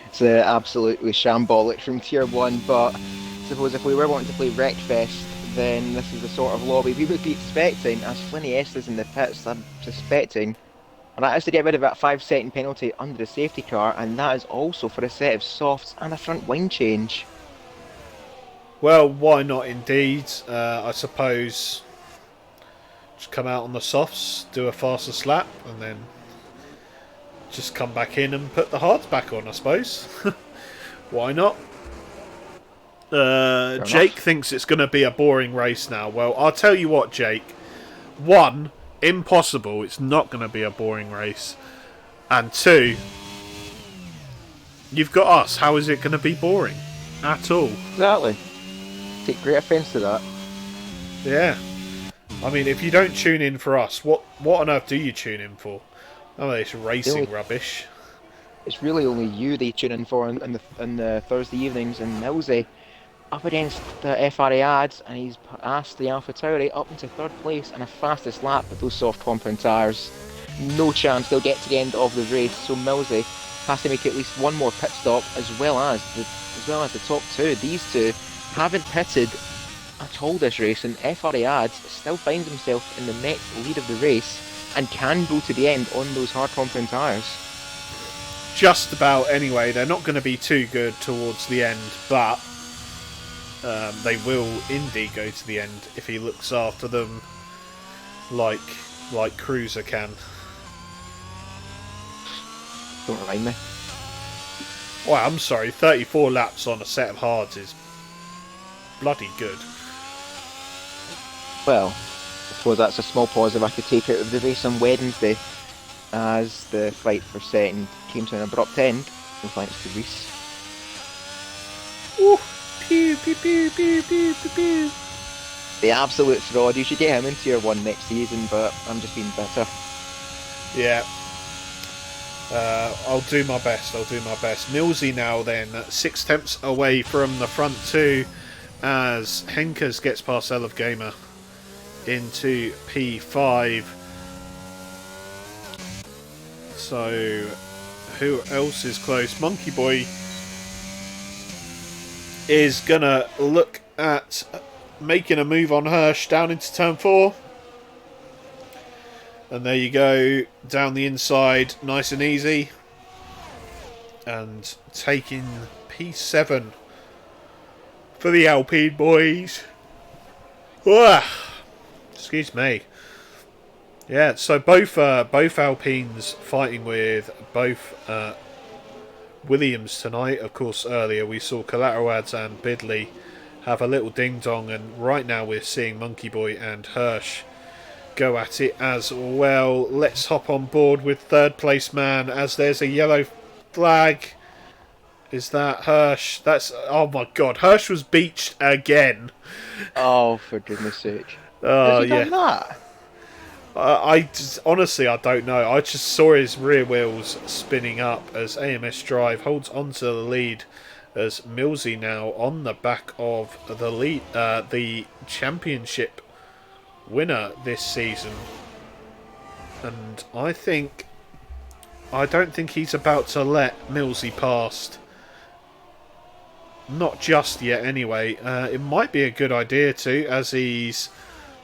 Speaker 1: It's absolutely shambolic from Tier 1, but I suppose if we were wanting to play Wreckfest, then this is the sort of lobby we would be expecting, as Fliniesta's in the pits, I'm suspecting. And that is to get rid of that 5-second penalty under the safety car, and that is also for a set of softs and a front wing change.
Speaker 2: Well, why not indeed? I suppose just come out on the softs, do a faster slap, and then just come back in and put the hards back on, I suppose. Why not? Jake thinks it's going to be a boring race now. Well, I'll tell you what, Jake. 1, impossible. It's not going to be a boring race. And 2, you've got us. How is it going to be boring? At all.
Speaker 1: Exactly. Take great offence to that.
Speaker 2: Yeah. I mean, if you don't tune in for us, what on earth do you tune in for? Oh, it's racing rubbish.
Speaker 1: It's really only you they tune in for in the Thursday evenings, and Millsy up against the FRA ads, and he's asked the Alpha Tauri up into 3rd place and a fastest lap with those soft compound tyres. No chance they'll get to the end of the race, so Millsy has to make at least one more pit stop as well as the top 2. These 2 haven't pitted at all this race, and FRA ads still finds himself in the next lead of the race and can go to the end on those hard compound tyres.
Speaker 2: Just about anyway. They're not going to be too good towards the end, but they will indeed go to the end if he looks after them like Cruiser can.
Speaker 1: Don't remind me.
Speaker 2: Well, I'm sorry, 34 laps on a set of hards is bloody good.
Speaker 1: Well, I suppose that's a small positive I could take out of the race on Wednesday, as the fight for second came to an abrupt end, no thanks to Reese.
Speaker 2: Woo! Pew, pew, pew, pew, pew, pew, pew.
Speaker 1: The absolute fraud. You should get him in tier 1 next season, but I'm just being bitter.
Speaker 2: Yeah. I'll do my best. Millsy now then, 6 tenths away from the front two as Henkers gets past Elf Gamer into P5. So, who else is close? Monkey Boy is gonna look at making a move on Hirsch down into turn 4. And there you go, down the inside, nice and easy. And taking P7 for the Alpine boys. Excuse me. Yeah, so both Alpines fighting with both Williams tonight. Of course, earlier we saw Calatravads and Bidley have a little ding-dong, and right now we're seeing Monkey Boy and Hirsch go at it as well. Let's hop on board with third place man as there's a yellow flag. Is that Hirsch? That's, oh my god, Hirsch was beached again.
Speaker 1: Oh, for goodness sake.
Speaker 2: Oh,
Speaker 1: Has he done
Speaker 2: yeah.
Speaker 1: that?
Speaker 2: Honestly, I don't know. I just saw his rear wheels spinning up as AMS Drive holds onto the lead, as Millsy now on the back of the lead, the championship winner this season. And I don't think he's about to let Millsy past. Not just yet, anyway. It might be a good idea to, as he's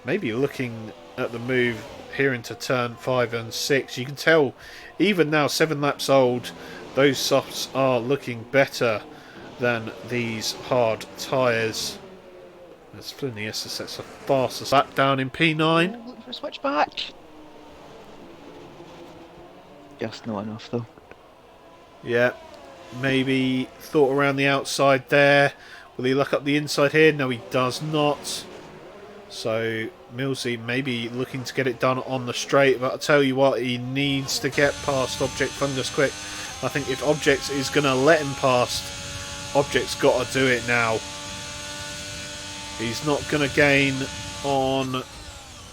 Speaker 2: maybe looking at the move here into turn 5 and 6. You can tell, even now, 7 laps old, those softs are looking better than these hard tyres. As Flinius sets a fastest lap down in P9.
Speaker 1: Oh, looking for a switchback. Just not enough, though.
Speaker 2: Yeah, maybe thought around the outside there. Will he look up the inside here? No, he does not. So Millsy maybe looking to get it done on the straight, but I'll tell you what, he needs to get past Object Fungus quick. I think if Object is going to let him past, Object's got to do it now. He's not going to gain on...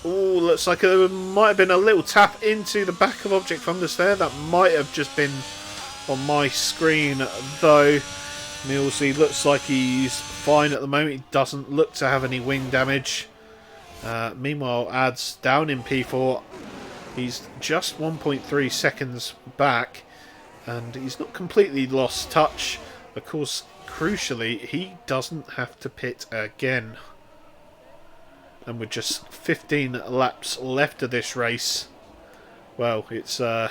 Speaker 2: Oh, looks like there might have been a little tap into the back of Object Fungus there. That might have just been on my screen, though. Millsy looks like he's fine at the moment. He doesn't look to have any wing damage. Meanwhile, Ads down in P4. He's just 1.3 seconds back, and he's not completely lost touch. Of course, crucially, he doesn't have to pit again. And with just 15 laps left of this race, well, it's going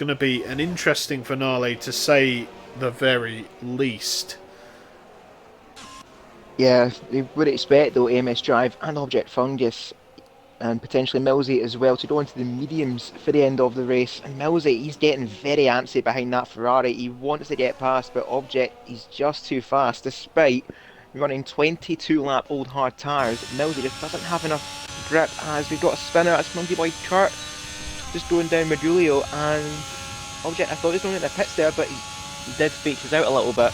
Speaker 2: to be an interesting finale, to say the very least.
Speaker 1: Yeah, you would expect, though, AMS Drive and Object Fungus and potentially Millsy as well to go into the mediums for the end of the race. And Millsy, he's getting very antsy behind that Ferrari. He wants to get past, but Object, he's just too fast, despite running 22 lap old hard tyres. Millsy just doesn't have enough grip, as we've got a spinner. That's Monkey Boy Kurt just going down Medulio, and Object, I thought he was going into the pits there, but he did fake us out a little bit.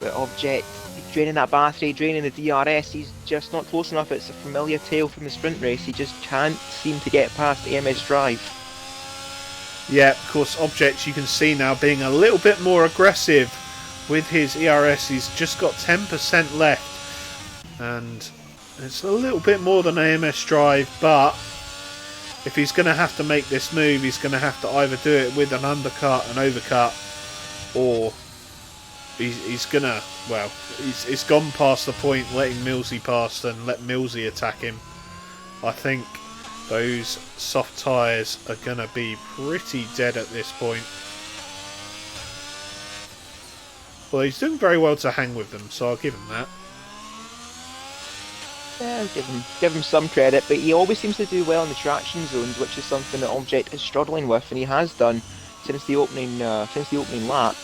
Speaker 1: But Object, draining that battery, draining the DRS, he's just not close enough. It's a familiar tale from the sprint race. He just can't seem to get past AMS Drive.
Speaker 2: Yeah, of course, Object, you can see now being a little bit more aggressive with his ERS. He's just got 10% left, and it's a little bit more than AMS Drive, but if he's going to have to make this move, he's going to have to either do it with an undercut, an overcut, or he's going to, well, he's gone past the point letting Millsy pass and let Millsy attack him. I think those soft tyres are going to be pretty dead at this point. Well, he's doing very well to hang with them, so I'll give him that.
Speaker 1: Yeah, give him some credit, but he always seems to do well in the traction zones, which is something that Object is struggling with, and he has done since the opening lap.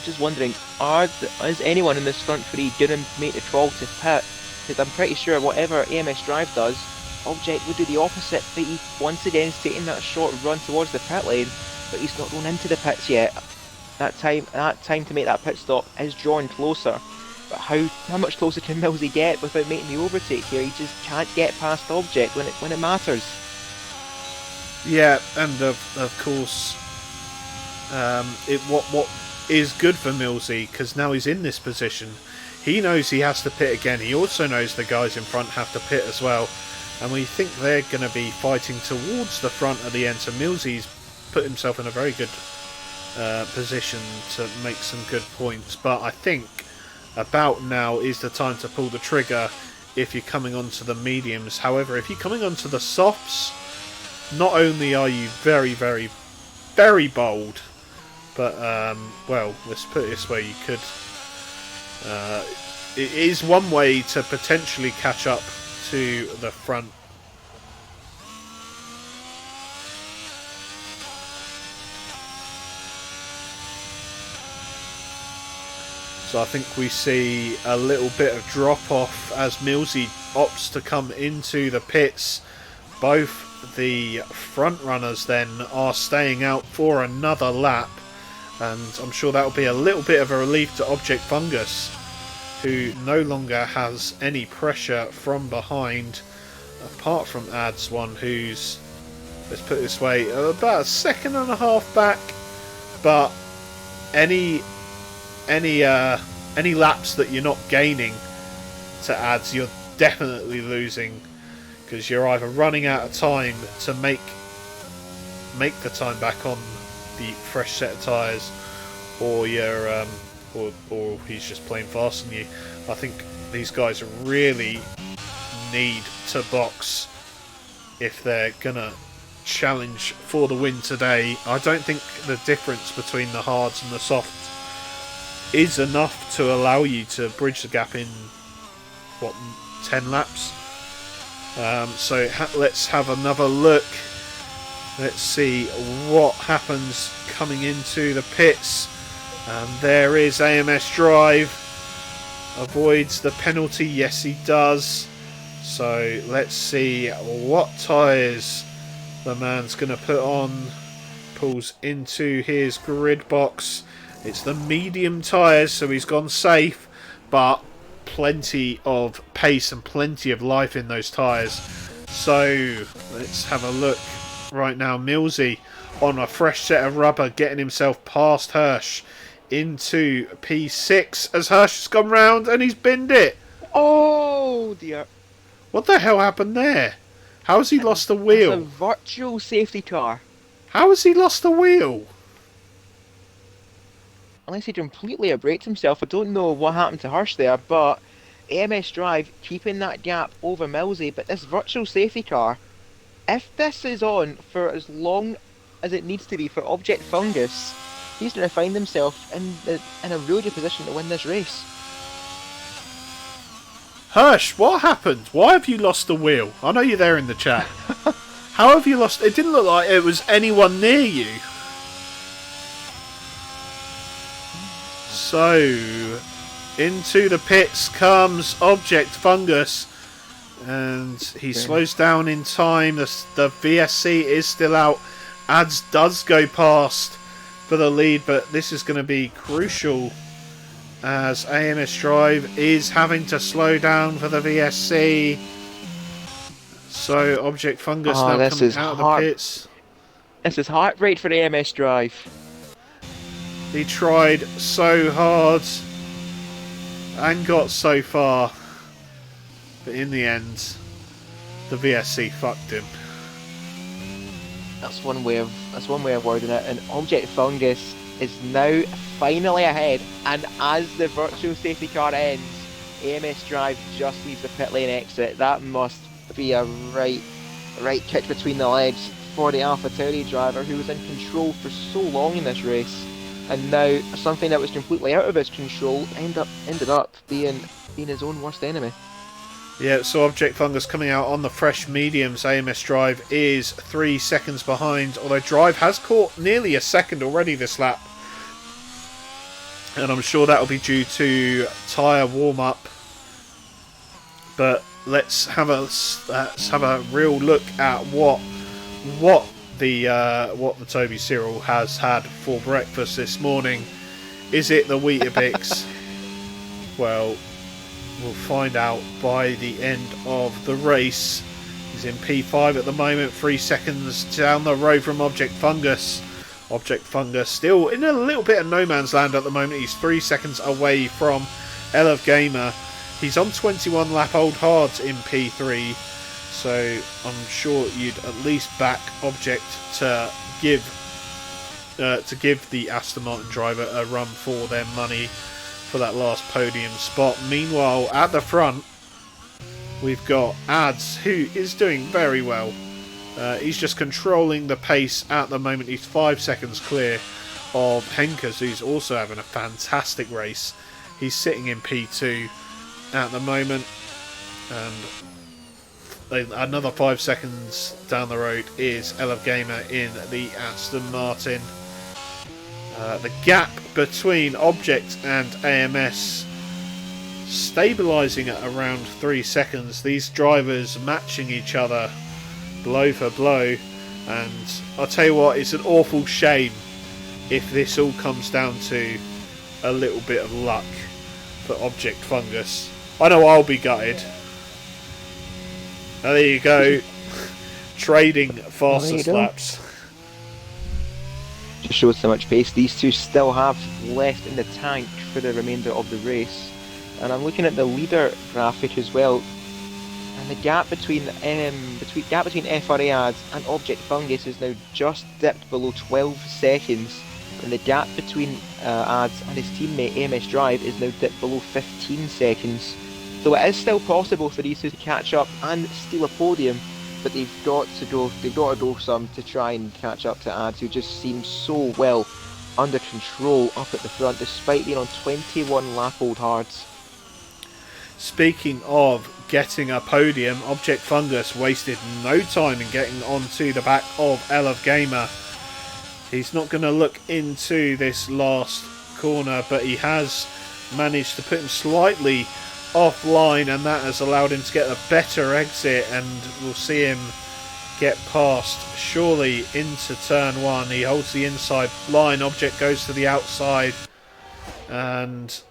Speaker 1: just wondering, is anyone in this front three going to make the call to pit? Because I'm pretty sure whatever AMS Drive does, Object would do the opposite. But he once again is taking that short run towards the pit lane, but he's not going into the pits yet. That time to make that pit stop is drawing closer. But how much closer can Millsy get without making the overtake here? He just can't get past Object when it matters.
Speaker 2: Yeah, and of course, what is good for Millsy, because now he's in this position. He knows he has to pit again. He also knows the guys in front have to pit as well, and we think they're going to be fighting towards the front at the end. So Millsy's put himself in a very good position to make some good points. But I think about now is the time to pull the trigger if you're coming onto the mediums. However, if you're coming onto the softs, not only are you very, very, very bold, but, well, let's put it this way, you could... it is one way to potentially catch up to the front. So I think we see a little bit of drop off as Millsy opts to come into the pits. Both the front runners then are staying out for another lap, and I'm sure that will be a little bit of a relief to Object Fungus, who no longer has any pressure from behind, apart from Ads one, who's, let's put it this way, about a second and a half back. But any laps that you're not gaining to Ads, you're definitely losing, because you're either running out of time to make the time back on the fresh set of tyres, or you're or he's just playing fast on you. I think these guys really need to box if they're gonna challenge for the win today. I don't think the difference between the hards and the softs is enough to allow you to bridge the gap in 10 laps. So let's have another look. Let's see what happens coming into the pits. And there is AMS Drive. Avoids the penalty. Yes, he does. So let's see what tyres the man's going to put on. Pulls into his grid box. It's the medium tyres, so he's gone safe. But plenty of pace and plenty of life in those tyres. So let's have a look right now. Millsy on a fresh set of rubber, getting himself past Hirsch into P6 as Hirsch has gone round and he's binned it.
Speaker 1: Oh dear.
Speaker 2: What the hell happened there? How has he lost the wheel?
Speaker 1: It's a virtual safety car.
Speaker 2: How has he lost the wheel?
Speaker 1: Unless he completely abraked himself. I don't know what happened to Hirsch there, but AMS Drive keeping that gap over Millsy. But this virtual safety car, if this is on for as long as it needs to be for Object Fungus, he's going to find himself in a really good position to win this race.
Speaker 2: Hirsch, what happened? Why have you lost the wheel? I know you're there in the chat. How have you lost? It didn't look like it was anyone near you. So, into the pits comes Object Fungus, and he slows down in time. The VSC is still out. Ads does go past for the lead, but this is going to be crucial as AMS Drive is having to slow down for the VSC. So, Object Fungus now coming out of the pits.
Speaker 1: This is heartbreak for AMS Drive.
Speaker 2: He tried so hard and got so far, but in the end, the VSC fucked him.
Speaker 1: That's one way of wording it. And Object Fungus is now finally ahead. And as the virtual safety car ends, AMS Drive just leaves the pit lane exit. That must be a right kick between the legs for the AlphaTauri driver, who was in control for so long in this race. And now something that was completely out of his control ended up being his own worst enemy.
Speaker 2: Yeah, so Object Fungus coming out on the fresh mediums. AMS Drive is 3 seconds behind, although Drive has caught nearly a second already this lap. and I'm sure that'll be due to tyre warm up. But let's have a real look at what the Toby Cyril has had for breakfast this morning. Is it the Weetabix? Well, we'll find out by the end of the race. He's in P5 at the moment, 3 seconds down the road from Object Fungus. Object Fungus still in a little bit of no man's land at the moment. He's 3 seconds away from Elev Gamer. He's on 21 lap old hards in P3, so I'm sure you'd at least back Object to give the Aston Martin driver a run for their money for that last podium spot. Meanwhile, at the front, we've got Ads, who is doing very well. He's just controlling the pace at the moment. He's 5 seconds clear of Henkers, who's also having a fantastic race. He's sitting in P2 at the moment, and another 5 seconds down the road is Elev Gamer in the Aston Martin. The gap between Object and AMS stabilising at around 3 seconds. These drivers matching each other blow for blow, and I'll tell you what, it's an awful shame if this all comes down to a little bit of luck for Object Fungus. I know I'll be gutted. Now, there you go. Trading fastest laps.
Speaker 1: Just shows how much pace these two still have left in the tank for the remainder of the race. And I'm looking at the leader graphic as well, and the gap between FRA Ads and Object Fungus is now just dipped below 12 seconds, and the gap between Ads and his teammate AMS Drive is now dipped below 15 seconds. So it is still possible for these two to catch up and steal a podium, but they've got to go some to try and catch up to Ads, who just seems so well under control up at the front despite being on 21 lap old hards.
Speaker 2: Speaking of getting a podium, Object Fungus wasted no time in getting onto the back of Elev Gamer. He's not going to look into this last corner, but he has managed to put him slightly offline, and that has allowed him to get a better exit, and we'll see him get past surely into turn 1. He holds the inside line, Object goes to the outside, and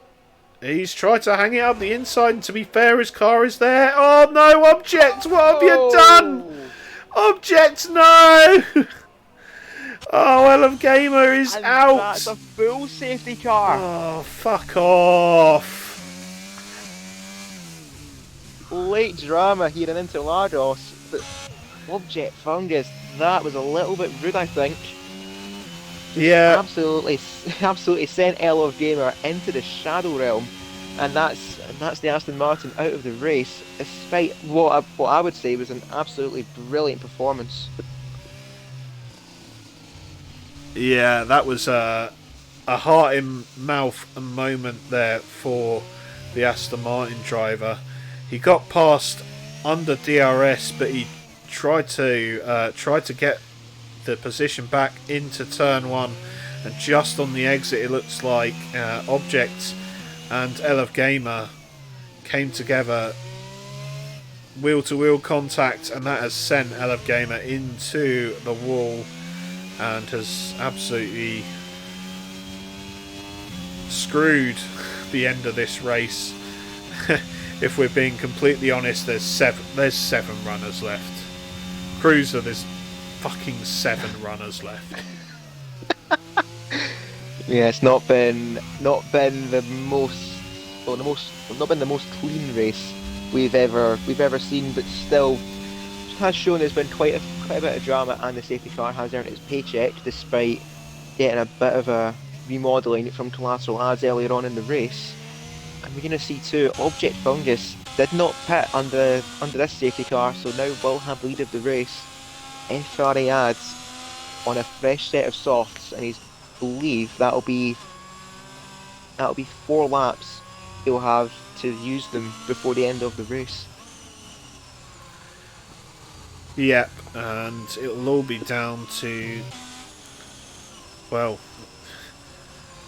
Speaker 2: he's tried to hang it up the inside, and to be fair, his car is there. Oh no, Object, what have you done? Object, no! Oh, Elev Gamer is out.
Speaker 1: That's a full safety car.
Speaker 2: Oh, fuck off.
Speaker 1: Late drama here in Interlagos, but Object Fungus, that was a little bit rude, I think.
Speaker 2: Yeah.
Speaker 1: Absolutely sent Elev Gamer into the shadow realm, and that's the Aston Martin out of the race, despite what I would say was an absolutely brilliant performance.
Speaker 2: Yeah, that was a heart in mouth moment there for the Aston Martin driver. He got past under DRS, but he tried to get the position back into turn 1, and just on the exit it looks like Object and Elev Gamer came together, wheel to wheel contact, and that has sent Elev Gamer into the wall and has absolutely screwed the end of this race. If we're being completely honest, there's seven runners left. Cruiser, there's fucking 7 runners left.
Speaker 1: Yeah, it's not been the most clean race we've ever seen, but still has shown there's been quite a bit of drama, and the safety car has earned its paycheck despite getting a bit of a remodelling from collateral ads earlier on in the race. And we're going to see too, Object Fungus did not pit under this safety car, so now will have lead of the race. FRA Ads on a fresh set of softs, and he's believe that'll be 4 laps he'll have to use them before the end of the race.
Speaker 2: Yep, and it'll all be down to, well,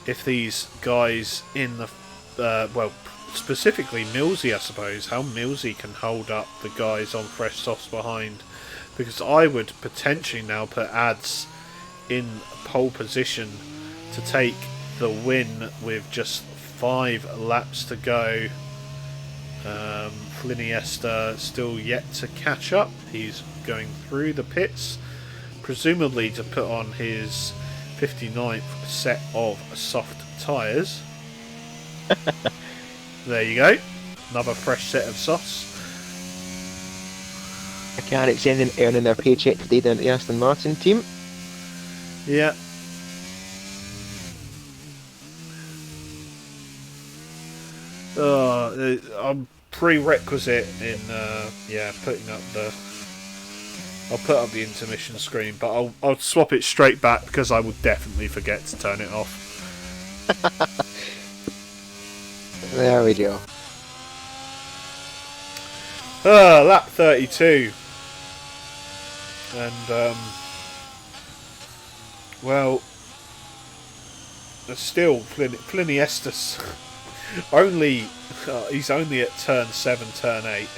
Speaker 2: if these guys in the well, specifically Millsy, I suppose, how Millsy can hold up the guys on fresh softs behind, because I would potentially now put Ads in pole position to take the win with just 5 laps to go. Fliniesta still yet to catch up. He's going through the pits, presumably to put on his 59th set of soft tyres. There you go. Another fresh set of softs.
Speaker 1: Mechanics earning their paycheck today down at the Aston Martin team.
Speaker 2: Yeah. I'm prerequisite in putting up the. I'll put up the intermission screen, but I'll swap it straight back because I will definitely forget to turn it off.
Speaker 1: There we go.
Speaker 2: Lap 32. And, well, still, Fliniestus, he's only at turn 7, turn 8.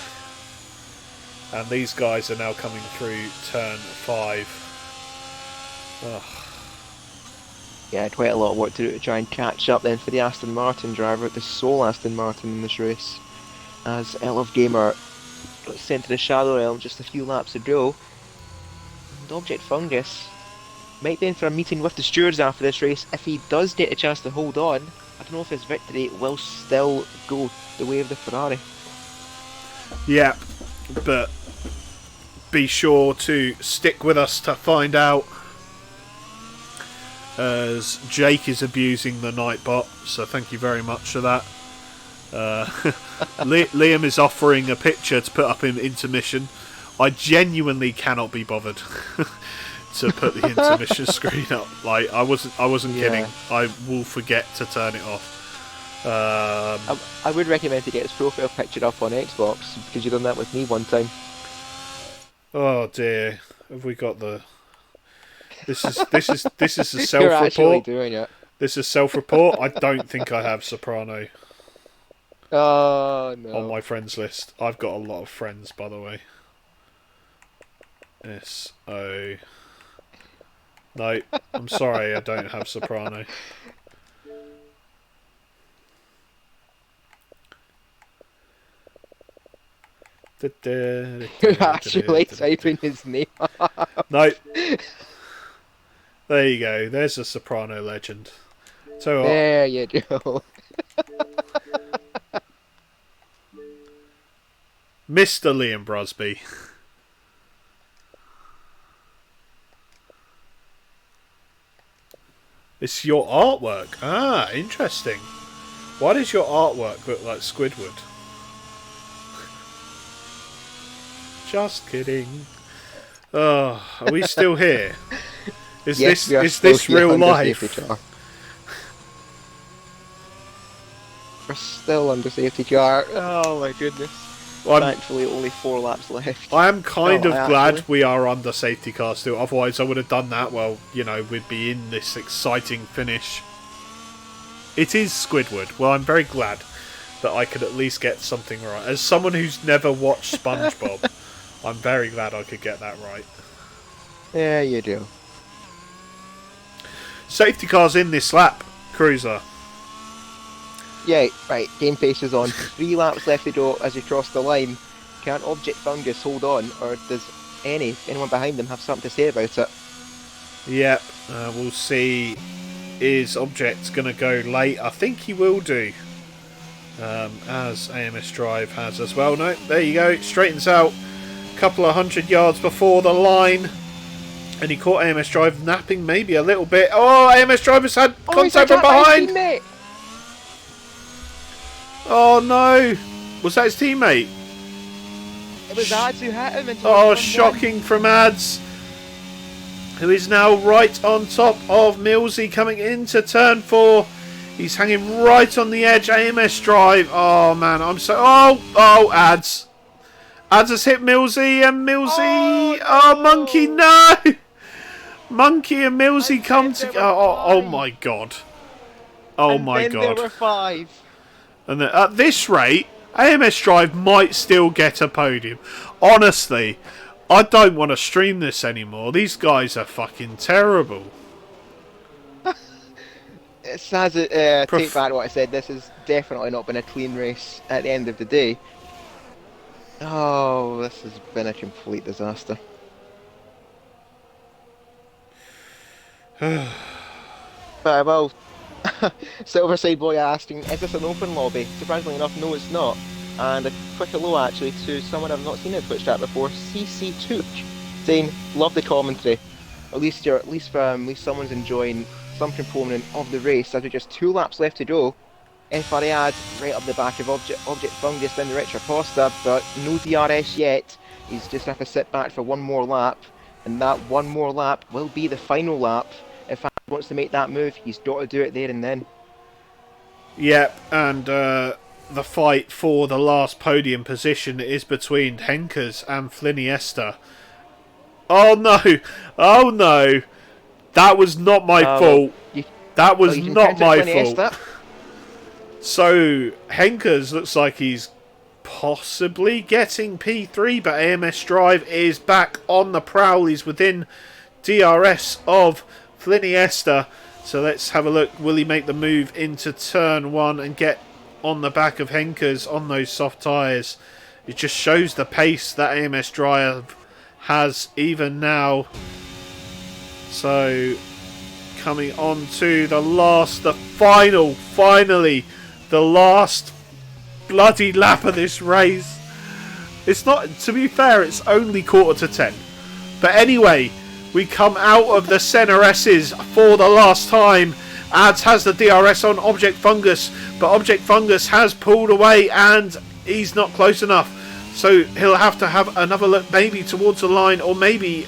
Speaker 2: And these guys are now coming through turn 5. Ugh.
Speaker 1: Yeah, quite a lot of work to do to try and catch up then for the Aston Martin driver, the sole Aston Martin in this race. As Elf Gamer got sent to the Shadow Realm just a few laps ago. And Object Fungus might be in for a meeting with the stewards after this race. If he does get a chance to hold on, I don't know if his victory will still go the way of the Ferrari.
Speaker 2: Yeah, but be sure to stick with us to find out, as Jake is abusing the Nightbot, so thank you very much for that. Liam is offering a picture to put up in intermission. I genuinely cannot be bothered to put the intermission screen up. Like, I wasn't kidding. I will forget to turn it off.
Speaker 1: I would recommend to get his profile picture up on Xbox, because you've done that with me one time.
Speaker 2: Oh dear, have we got the? This is a self-report.
Speaker 1: You're actually doing it.
Speaker 2: This is self-report. I don't think I have Soprano.
Speaker 1: Oh no.
Speaker 2: On my friends list. I've got a lot of friends, by the way. S-O... No, I'm sorry, I don't have Soprano.
Speaker 1: You're actually typing his name.
Speaker 2: No. There you go. There's a Soprano legend. So
Speaker 1: there you go.
Speaker 2: Mr. Liam Brosby. It's your artwork. Ah, interesting. Why does your artwork look like Squidward? Just kidding. Oh, are we still here? Is
Speaker 1: yes,
Speaker 2: this real life?
Speaker 1: We're still under safety car. Oh my goodness. Well, thankfully only 4 laps left.
Speaker 2: I am kind of glad we are under safety car still. Otherwise I would have done that. Well, you know, we'd be in this exciting finish. It is Squidward. Well, I'm very glad that I could at least get something right. As someone who's never watched SpongeBob, I'm very glad I could get that right.
Speaker 1: Yeah, you do.
Speaker 2: Safety car's in this lap, Cruiser.
Speaker 1: Yeah, right, game face is on. 3 laps left to go as you cross the line. Can Object Fungus hold on, or does anyone behind them have something to say about it?
Speaker 2: Yep, we'll see. Is Object going to go late? I think he will do. As AMS Drive has as well. No, there you go. It straightens out a couple of 100 yards before the line. And he caught AMS Drive napping maybe a little bit. Oh, AMS Drive has had contact from behind. Oh no! Was that his teammate?
Speaker 1: It was Ads who hit him.
Speaker 2: Oh, shocking from Ads, who is now right on top of Millsy coming into turn 4. He's hanging right on the edge. AMS Drive. Oh man, I'm so. Oh, Ads. Ads has hit Millsy, and Millsy. Oh, Monkey, no! Monkey and Millsy come together. Oh my god. Oh
Speaker 1: And
Speaker 2: my
Speaker 1: then there
Speaker 2: god.
Speaker 1: were five.
Speaker 2: And then, at this rate, AMS Drive might still get a podium. Honestly, I don't want to stream this anymore. These guys are fucking terrible.
Speaker 1: It's as it take back what I said. This has definitely not been a clean race at the end of the day. Oh, this has been a complete disaster. But well, Silverside Boy asking, is this an open lobby? Surprisingly enough, no, it's not. And a quick hello actually to someone I've not seen in Twitch chat before, CC Tooch, saying, love the commentary. At least someone's enjoying some component of the race. As with just 2 laps left to go. FPRL right up the back of Object Fungus in the Richard Costa, but no DRS yet. He's just going to have to sit back for one more lap, and that one more lap will be the final lap. If he wants to make that move, he's got to do it there and then.
Speaker 2: Yep, and the fight for the last podium position is between Henkers and Fliniesta. Oh no! Oh no! That was not my fault. That was not my fault. So, Henkers looks like he's possibly getting P3, but AMS Drive is back on the prowl. He's within DRS of Fliniesta. So let's have a look. Will he make the move into turn 1 and get on the back of Henkers on those soft tyres? It just shows the pace that AMS Drive has even now. So, coming on to the last bloody lap of this race. It's not, to be fair, it's only 9:45. But anyway, we come out of the center S's for the last time. Ads has the DRS on Object Fungus, but Object Fungus has pulled away and he's not close enough. So he'll have to have another look maybe towards the line, or maybe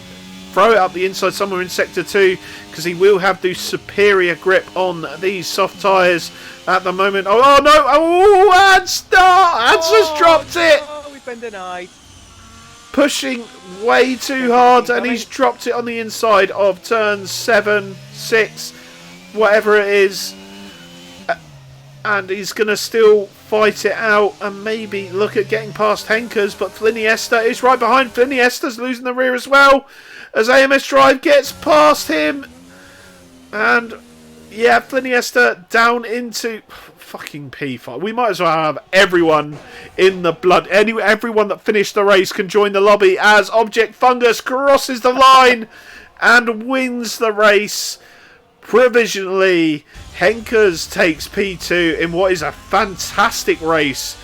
Speaker 2: throw it up the inside somewhere in Sector 2, because he will have the superior grip on these soft tyres at the moment. Oh no! Oh, Ads has dropped it!
Speaker 1: Oh, we've been denied.
Speaker 2: Pushing way too hard, and he's dropped it on the inside of turns 7, 6, whatever it is. And he's going to still fight it out and maybe look at getting past Henkers, but Fliniesta is right behind. Fliniesta's losing the rear as well as AMS Drive gets past him. And yeah, Fliniesta down into fucking P5. We might as well have everyone in the blood. Everyone that finished the race can join the lobby as Object Fungus crosses the line and wins the race provisionally. Henkers takes P2 in what is a fantastic race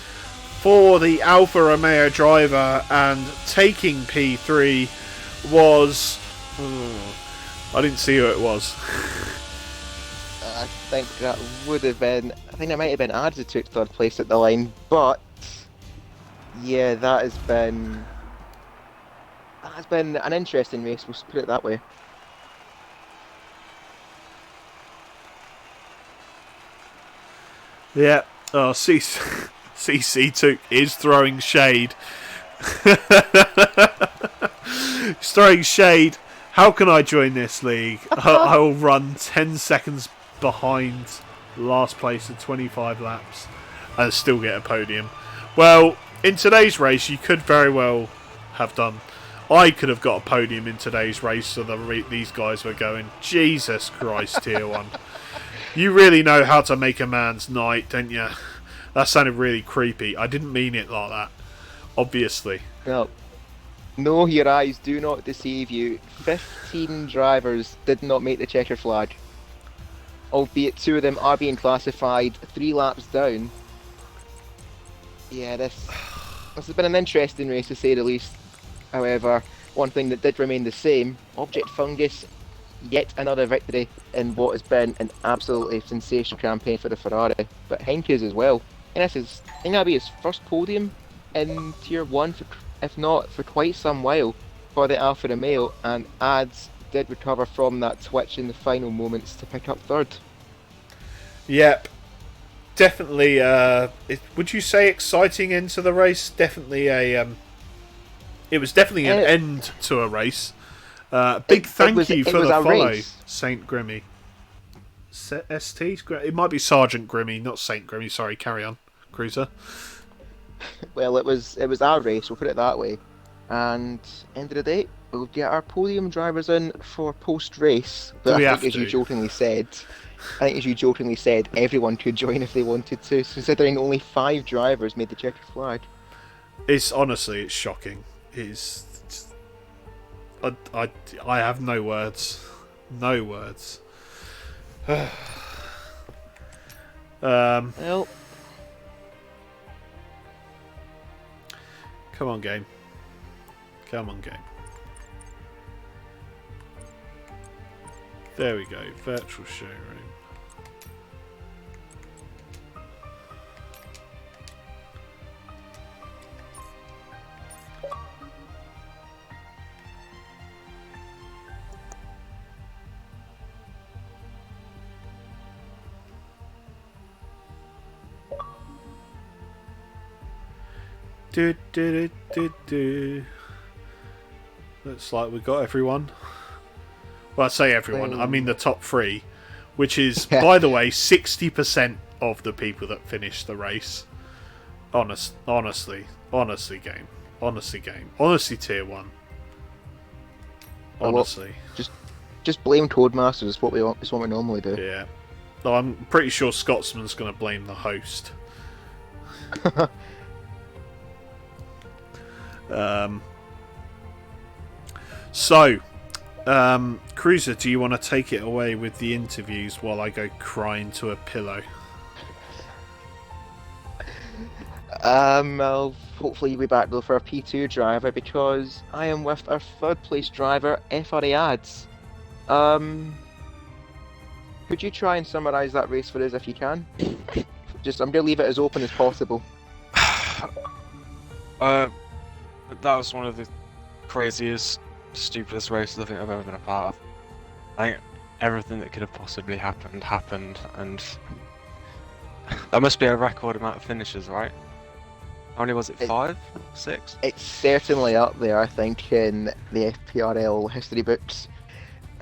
Speaker 2: for the Alfa Romeo driver, and taking P3 was... I didn't see who it was.
Speaker 1: I think that would have been... I think that might have been Ads who took 3rd place at the line, but... Yeah, that has been an interesting race, we'll put it that way.
Speaker 2: Yeah, oh, CC2 is throwing shade. He's throwing shade. How can I join this league? I will run 10 seconds behind last place at 25 laps and still get a podium. Well, in today's race, you could very well have done. I could have got a podium in today's race, so these guys were going, Jesus Christ, Tier 1. You really know how to make a man's night, don't you? That sounded really creepy. I didn't mean it like that, obviously.
Speaker 1: No, your eyes do not deceive you. 15 drivers did not make the checker flag. Albeit 2 of them are being classified 3 laps down. Yeah, this has been an interesting race to say the least. However, one thing that did remain the same, Object Fungus, yet another victory in what has been an absolutely sensational campaign for the Ferrari. But Henkes as well. And I think that'll be his first podium in Tier 1, if not for quite some while, for the Alfa Romeo, and Ads did recover from that twitch in the final moments to pick up 3rd.
Speaker 2: Yep. Definitely, would you say exciting end to the race? Definitely it was definitely an end to a race. Big thank you for the follow, Saint Grimmy. ST? It might be Sergeant Grimmy, not Saint Grimmy. Sorry, carry on, Cruiser.
Speaker 1: Well, it was our race, we'll put it that way. And end of the day, we'll get our podium drivers in for post race.
Speaker 2: Do
Speaker 1: But I
Speaker 2: we
Speaker 1: think,
Speaker 2: have
Speaker 1: as you
Speaker 2: to?
Speaker 1: jokingly said, everyone could join if they wanted to, considering only 5 drivers made the checkered flag.
Speaker 2: It's shocking. I have no words. No words. um,
Speaker 1: Well,
Speaker 2: Come on, game. Come on, game. There we go. Virtual showroom. Do, do, do, do, do. Looks like we got everyone. Well, I say everyone. I mean the top 3, which is, by the way, 60% of the people that finished the race. Honestly, game. Honestly, tier 1. Honestly.
Speaker 1: well, just blame Codemasters. It's what we normally do.
Speaker 2: Yeah. No, I'm pretty sure Scotsman's going to blame the host. So, Cruiser, do you want to take it away with the interviews while I go crying to a pillow?
Speaker 1: I'll hopefully be back though for our P2 driver because I am with our 3rd place driver, FRA Ads. Could you try and summarise that race for us if you can? I'm gonna leave it as open as possible.
Speaker 3: That was one of the craziest, stupidest races I think I've ever been a part of. I think everything that could have possibly happened, and that must be a record amount of finishes, right? How many was it? 5? 6?
Speaker 1: It's certainly up there, I think, in the FPRL history books.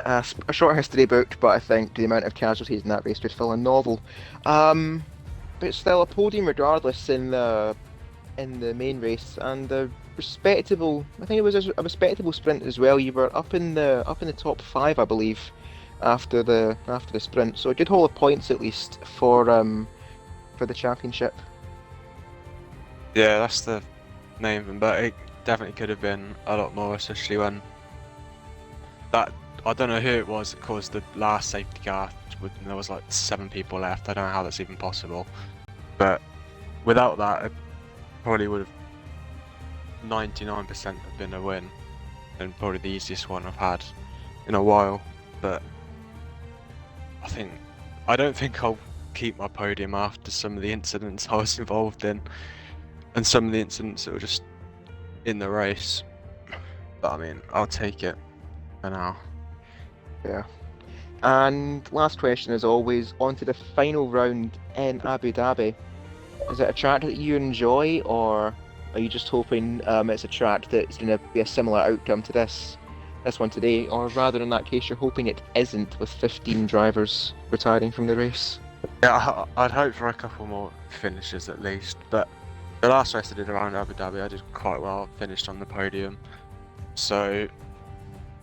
Speaker 1: A short history book, but I think the amount of casualties in that race would fill a novel. But still a podium regardless in the main race, and a respectable. I think it was a respectable sprint as well. You were up in the top 5, I believe, after the sprint. So a good haul of points at least for the championship.
Speaker 3: Yeah, that's the main thing, but it definitely could have been a lot more, especially when that, I don't know who it was that caused the last safety car. There was like 7 people left. I don't know how that's even possible, but without that, it probably would have 99% have been a win, and probably the easiest one I've had in a while. But I don't think I'll keep my podium after some of the incidents I was involved in, and some of the incidents that were just in the race. But I mean, I'll take it for now.
Speaker 1: Yeah. And last question, as always, on to the final round in Abu Dhabi. Is it a track that you enjoy, or are you just hoping it's a track that's going to be a similar outcome to this one today, or rather in that case, you're hoping it isn't, with 15 drivers retiring from the race?
Speaker 3: Yeah, I'd hope for a couple more finishes at least, but the last race I did around Abu Dhabi, I did quite well, finished on the podium. So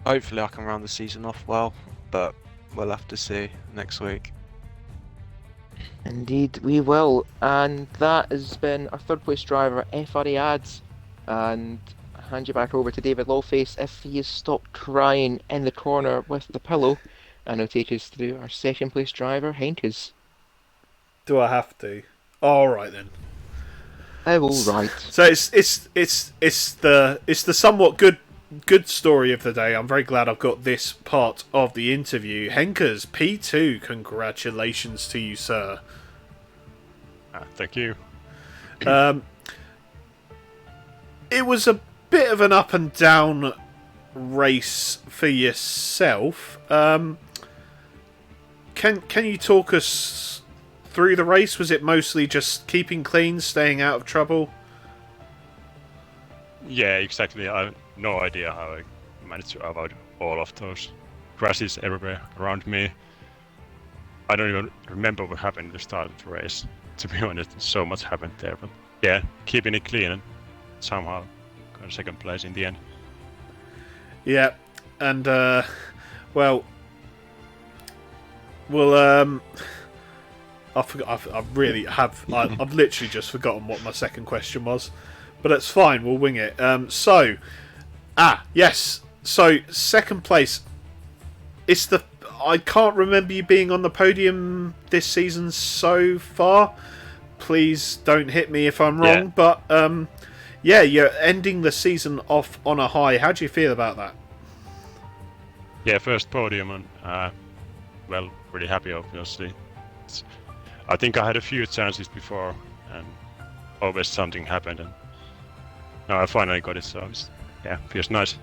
Speaker 3: hopefully I can round the season off well, but we'll have to see next week.
Speaker 1: Indeed, we will. And that has been our 3rd place driver, FRA Ads. And I hand you back over to David Lawface if he has stopped crying in the corner with the pillow, and he'll take us through our 2nd place driver, Henkes.
Speaker 2: Do I have to? All right then.
Speaker 1: Oh, all right.
Speaker 2: So it's the somewhat good story of the day. I'm very glad I've got this part of the interview. Henkers P2, congratulations to you, sir.
Speaker 4: Thank you.
Speaker 2: It was a bit of an up and down race for yourself. Can you talk us through the race? Was it mostly just keeping clean, staying out of trouble?
Speaker 4: Yeah, exactly. I have no idea how I managed to avoid all of those crashes everywhere around me. I don't even remember what happened at the start of the race. To be honest, so much happened there. But yeah, keeping it clean and somehow got second place in the end.
Speaker 2: Yeah, and well, well, I forgot. I really have. I've literally just forgotten what my second question was, but it's fine. We'll wing it. Yes. So second place. It's the. I can't remember you being on the podium this season so far. Please don't hit me if I'm wrong.
Speaker 4: Yeah.
Speaker 2: But yeah, you're ending the season off on a high. How do you feel about that?
Speaker 3: Yeah, first podium, and well, really happy, obviously. I think I had a few chances before, and always something happened, and now I finally got it, so yeah, feels nice.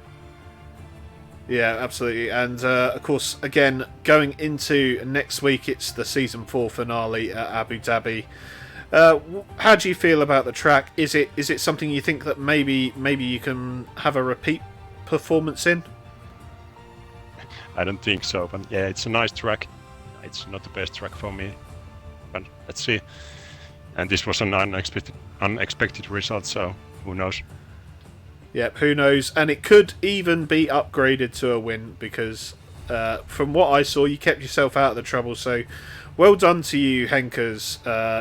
Speaker 2: Yeah, absolutely. And of course, again, going into next week, it's the season 4 finale at Abu Dhabi. How do you feel about the track? Is it something you think that maybe you can have a repeat performance in?
Speaker 3: I don't think so, but yeah, it's a nice track. It's not the best track for me, but let's see. And this was an unexpected result, so who knows?
Speaker 2: Yep, who knows? And it could even be upgraded to a win because from what I saw, you kept yourself out of the trouble. So well done to you, Henkers.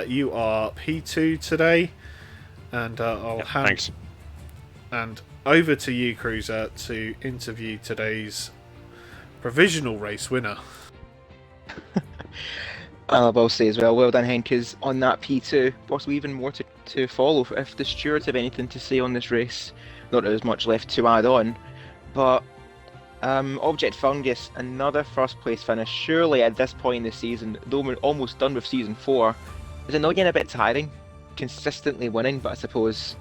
Speaker 2: You are P2 today. And I'll hand...
Speaker 3: Thanks.
Speaker 2: And over to you, Cruiser, to interview today's provisional race winner.
Speaker 1: I will say as well done, Henkes, on that P2. Possibly even more to follow if the stewards have anything to say on this race. Not that there's much left to add on, but Object Fungus, another first place finish. Surely at this point in the season, though we're almost done with season 4, is it not getting a bit tiring? Consistently winning, but I suppose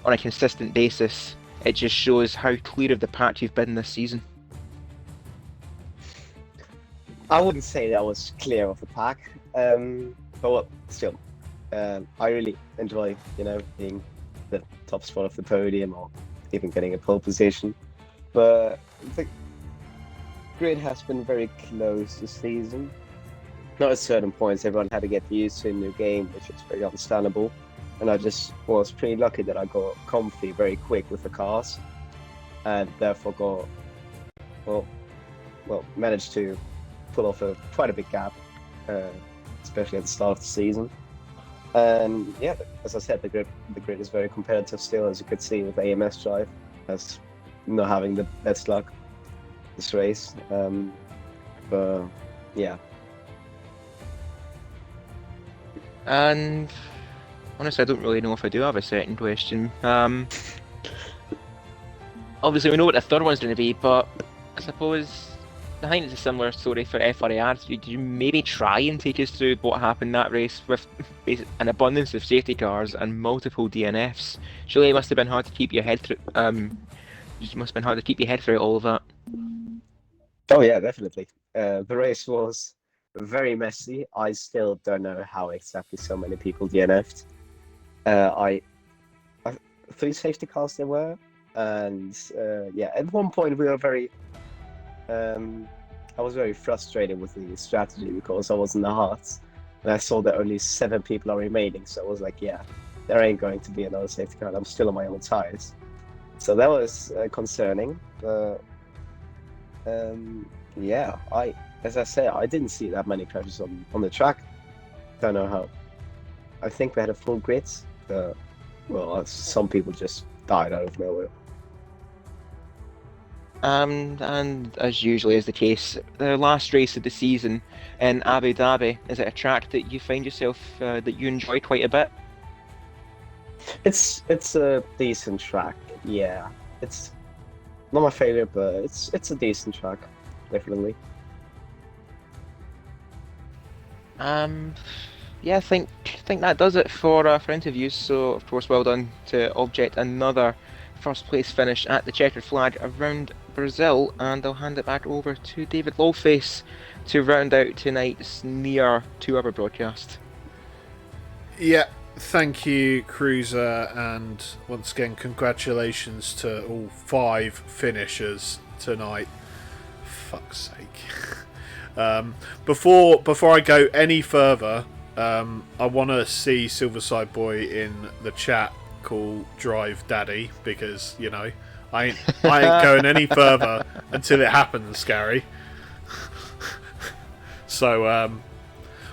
Speaker 1: on a consistent basis, it just shows how clear of the pack you've been this season.
Speaker 5: I wouldn't say that was clear of the pack, but still, I really enjoy, being the top spot of the podium or even getting a pole position. But the grid has been very close this season. Not at certain points, everyone had to get used to a new game, which is very understandable. And I just was pretty lucky that I got comfy very quick with the cars, and therefore managed to pull off quite a big gap, especially at the start of the season. And yeah, as I said, the grid is very competitive still, as you could see with AMS Drive, as not having the best luck this race. But yeah.
Speaker 1: And honestly, I don't really know if I do have a second question. Obviously, we know what the third one's going to be, but I suppose I think it's a similar story for FPRL. Did you maybe try and take us through what happened that race with an abundance of safety cars and multiple DNFs? Surely it must have been hard to keep your head through. It must have been hard to keep your head through all of that.
Speaker 5: Oh yeah, definitely. The race was very messy. I still don't know how exactly so many people DNF'd. I 3 safety cars there were, and yeah, at one point we were very. I was very frustrated with the strategy because I was in the hearts, and I saw that only 7 people are remaining. So I was like, yeah, there ain't going to be another safety car. I'm still on my own tires, so that was concerning. Yeah, as I say, I didn't see that many crashes on the track. Don't know how. I think we had a full grid. Well, some people just died out of nowhere.
Speaker 1: And as usually is the case, the last race of the season in Abu Dhabi, is it a track that you find yourself that you enjoy quite a bit?
Speaker 5: It's a decent track. Yeah, it's not my favorite, but it's a decent track, definitely.
Speaker 1: Yeah, I think that does it for interviews. So of course, well done to Object, another first place finish at the checkered flag around Brazil, and I'll hand it back over to David Lawface to round out tonight's near 2-hour broadcast.
Speaker 2: Yeah, thank you, Cruiser, and once again, congratulations to all 5 finishers tonight. Fuck's sake. Before I go any further, I want to see Silverside Boy in the chat call Drive Daddy, because I ain't going any further until it happens, Gary. So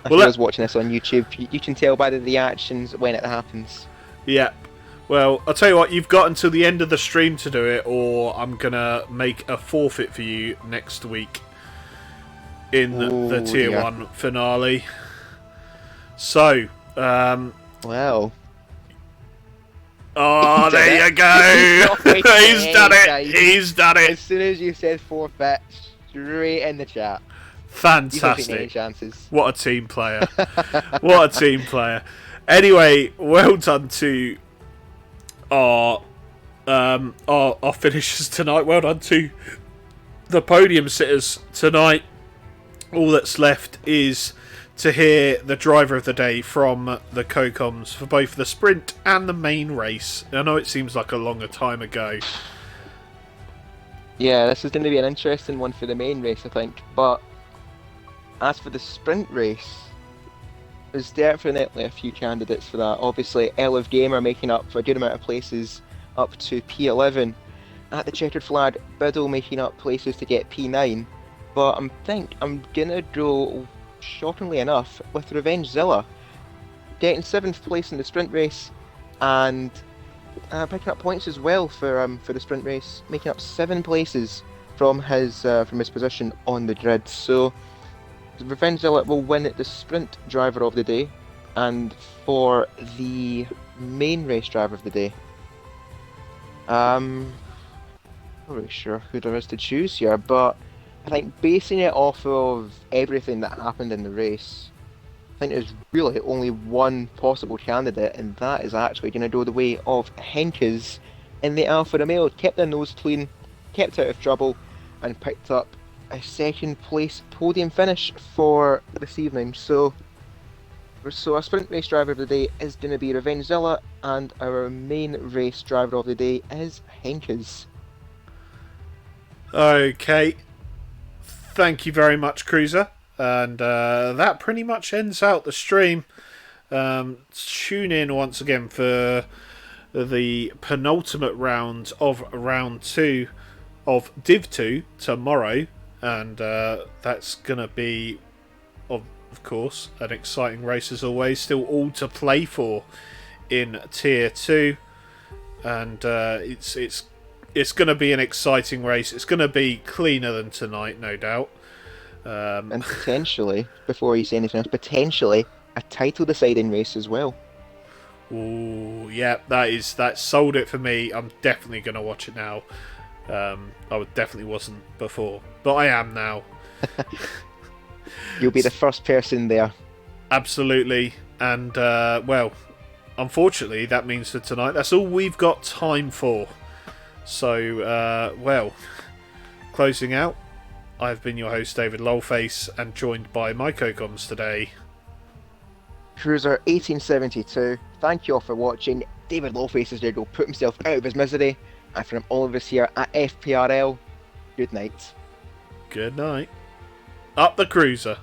Speaker 1: If you was watching this on YouTube, you can tell by the reactions when it happens.
Speaker 2: yeah. Well, I'll tell you what, you've got until the end of the stream to do it, or I'm gonna make a forfeit for you next week in the Tier 1 finale. So,
Speaker 1: Well.
Speaker 2: oh, there you go! He's done it! He's done
Speaker 1: As
Speaker 2: it!
Speaker 1: soon as you said forfeit, straight in the chat. You don't take any
Speaker 2: Fantastic.
Speaker 1: chances.
Speaker 2: What a team player. What a team player. Anyway, well done to our finishers tonight. Well done to the podium sitters tonight. All that's left is to hear the driver of the day from the COCOMs for both the sprint and the main race. I know it seems like a longer time ago.
Speaker 1: Yeah, this is going to be an interesting one for the main race, I think. But as for the sprint race, there's definitely a few candidates for that. Obviously, Olive Gamer making up for a good amount of places up to P11. At the checkered flag, Biddle making up places to get P9. But I think I'm going to go, shockingly enough, with Revengezilla getting 7th place in the sprint race and picking up points as well for the sprint race, making up 7 places from his position on the grid. So Revengezilla will win the sprint driver of the day, and for the main race driver of the day, not really sure who there is to choose here, but I think basing it off of everything that happened in the race, I think there's really only one possible candidate, and that is actually going to go the way of Henkes in the Alfa Romeo. Kept their nose clean, kept out of trouble, and picked up a 2nd place podium finish for this evening. So our sprint race driver of the day is going to be Revengezilla, and our main race driver of the day is Henkes.
Speaker 2: Okay. Thank you very much, Cruiser. And that pretty much ends out the stream. Tune in once again for the penultimate round of round 2 of Div 2 tomorrow. And that's going to be, of course, an exciting race as always. Still all to play for in Tier 2. And it's going to be an exciting race. It's going to be cleaner than tonight, no doubt.
Speaker 1: And potentially, before you say anything else, potentially a title deciding race as well.
Speaker 2: Ooh, yeah, that sold it for me. I'm definitely going to watch it now. I definitely wasn't before, but I am now.
Speaker 1: You'll be the first person there.
Speaker 2: Absolutely. And, well, unfortunately, that means for tonight, that's all we've got time for. So, well, closing out, I've been your host, David Lolface, and joined by my co-coms today.
Speaker 1: Cruiser 1872, thank you all for watching. David Lowface is going to go put himself out of his misery, and from all of us here at FPRL, good night.
Speaker 2: Good night. Up the Cruiser.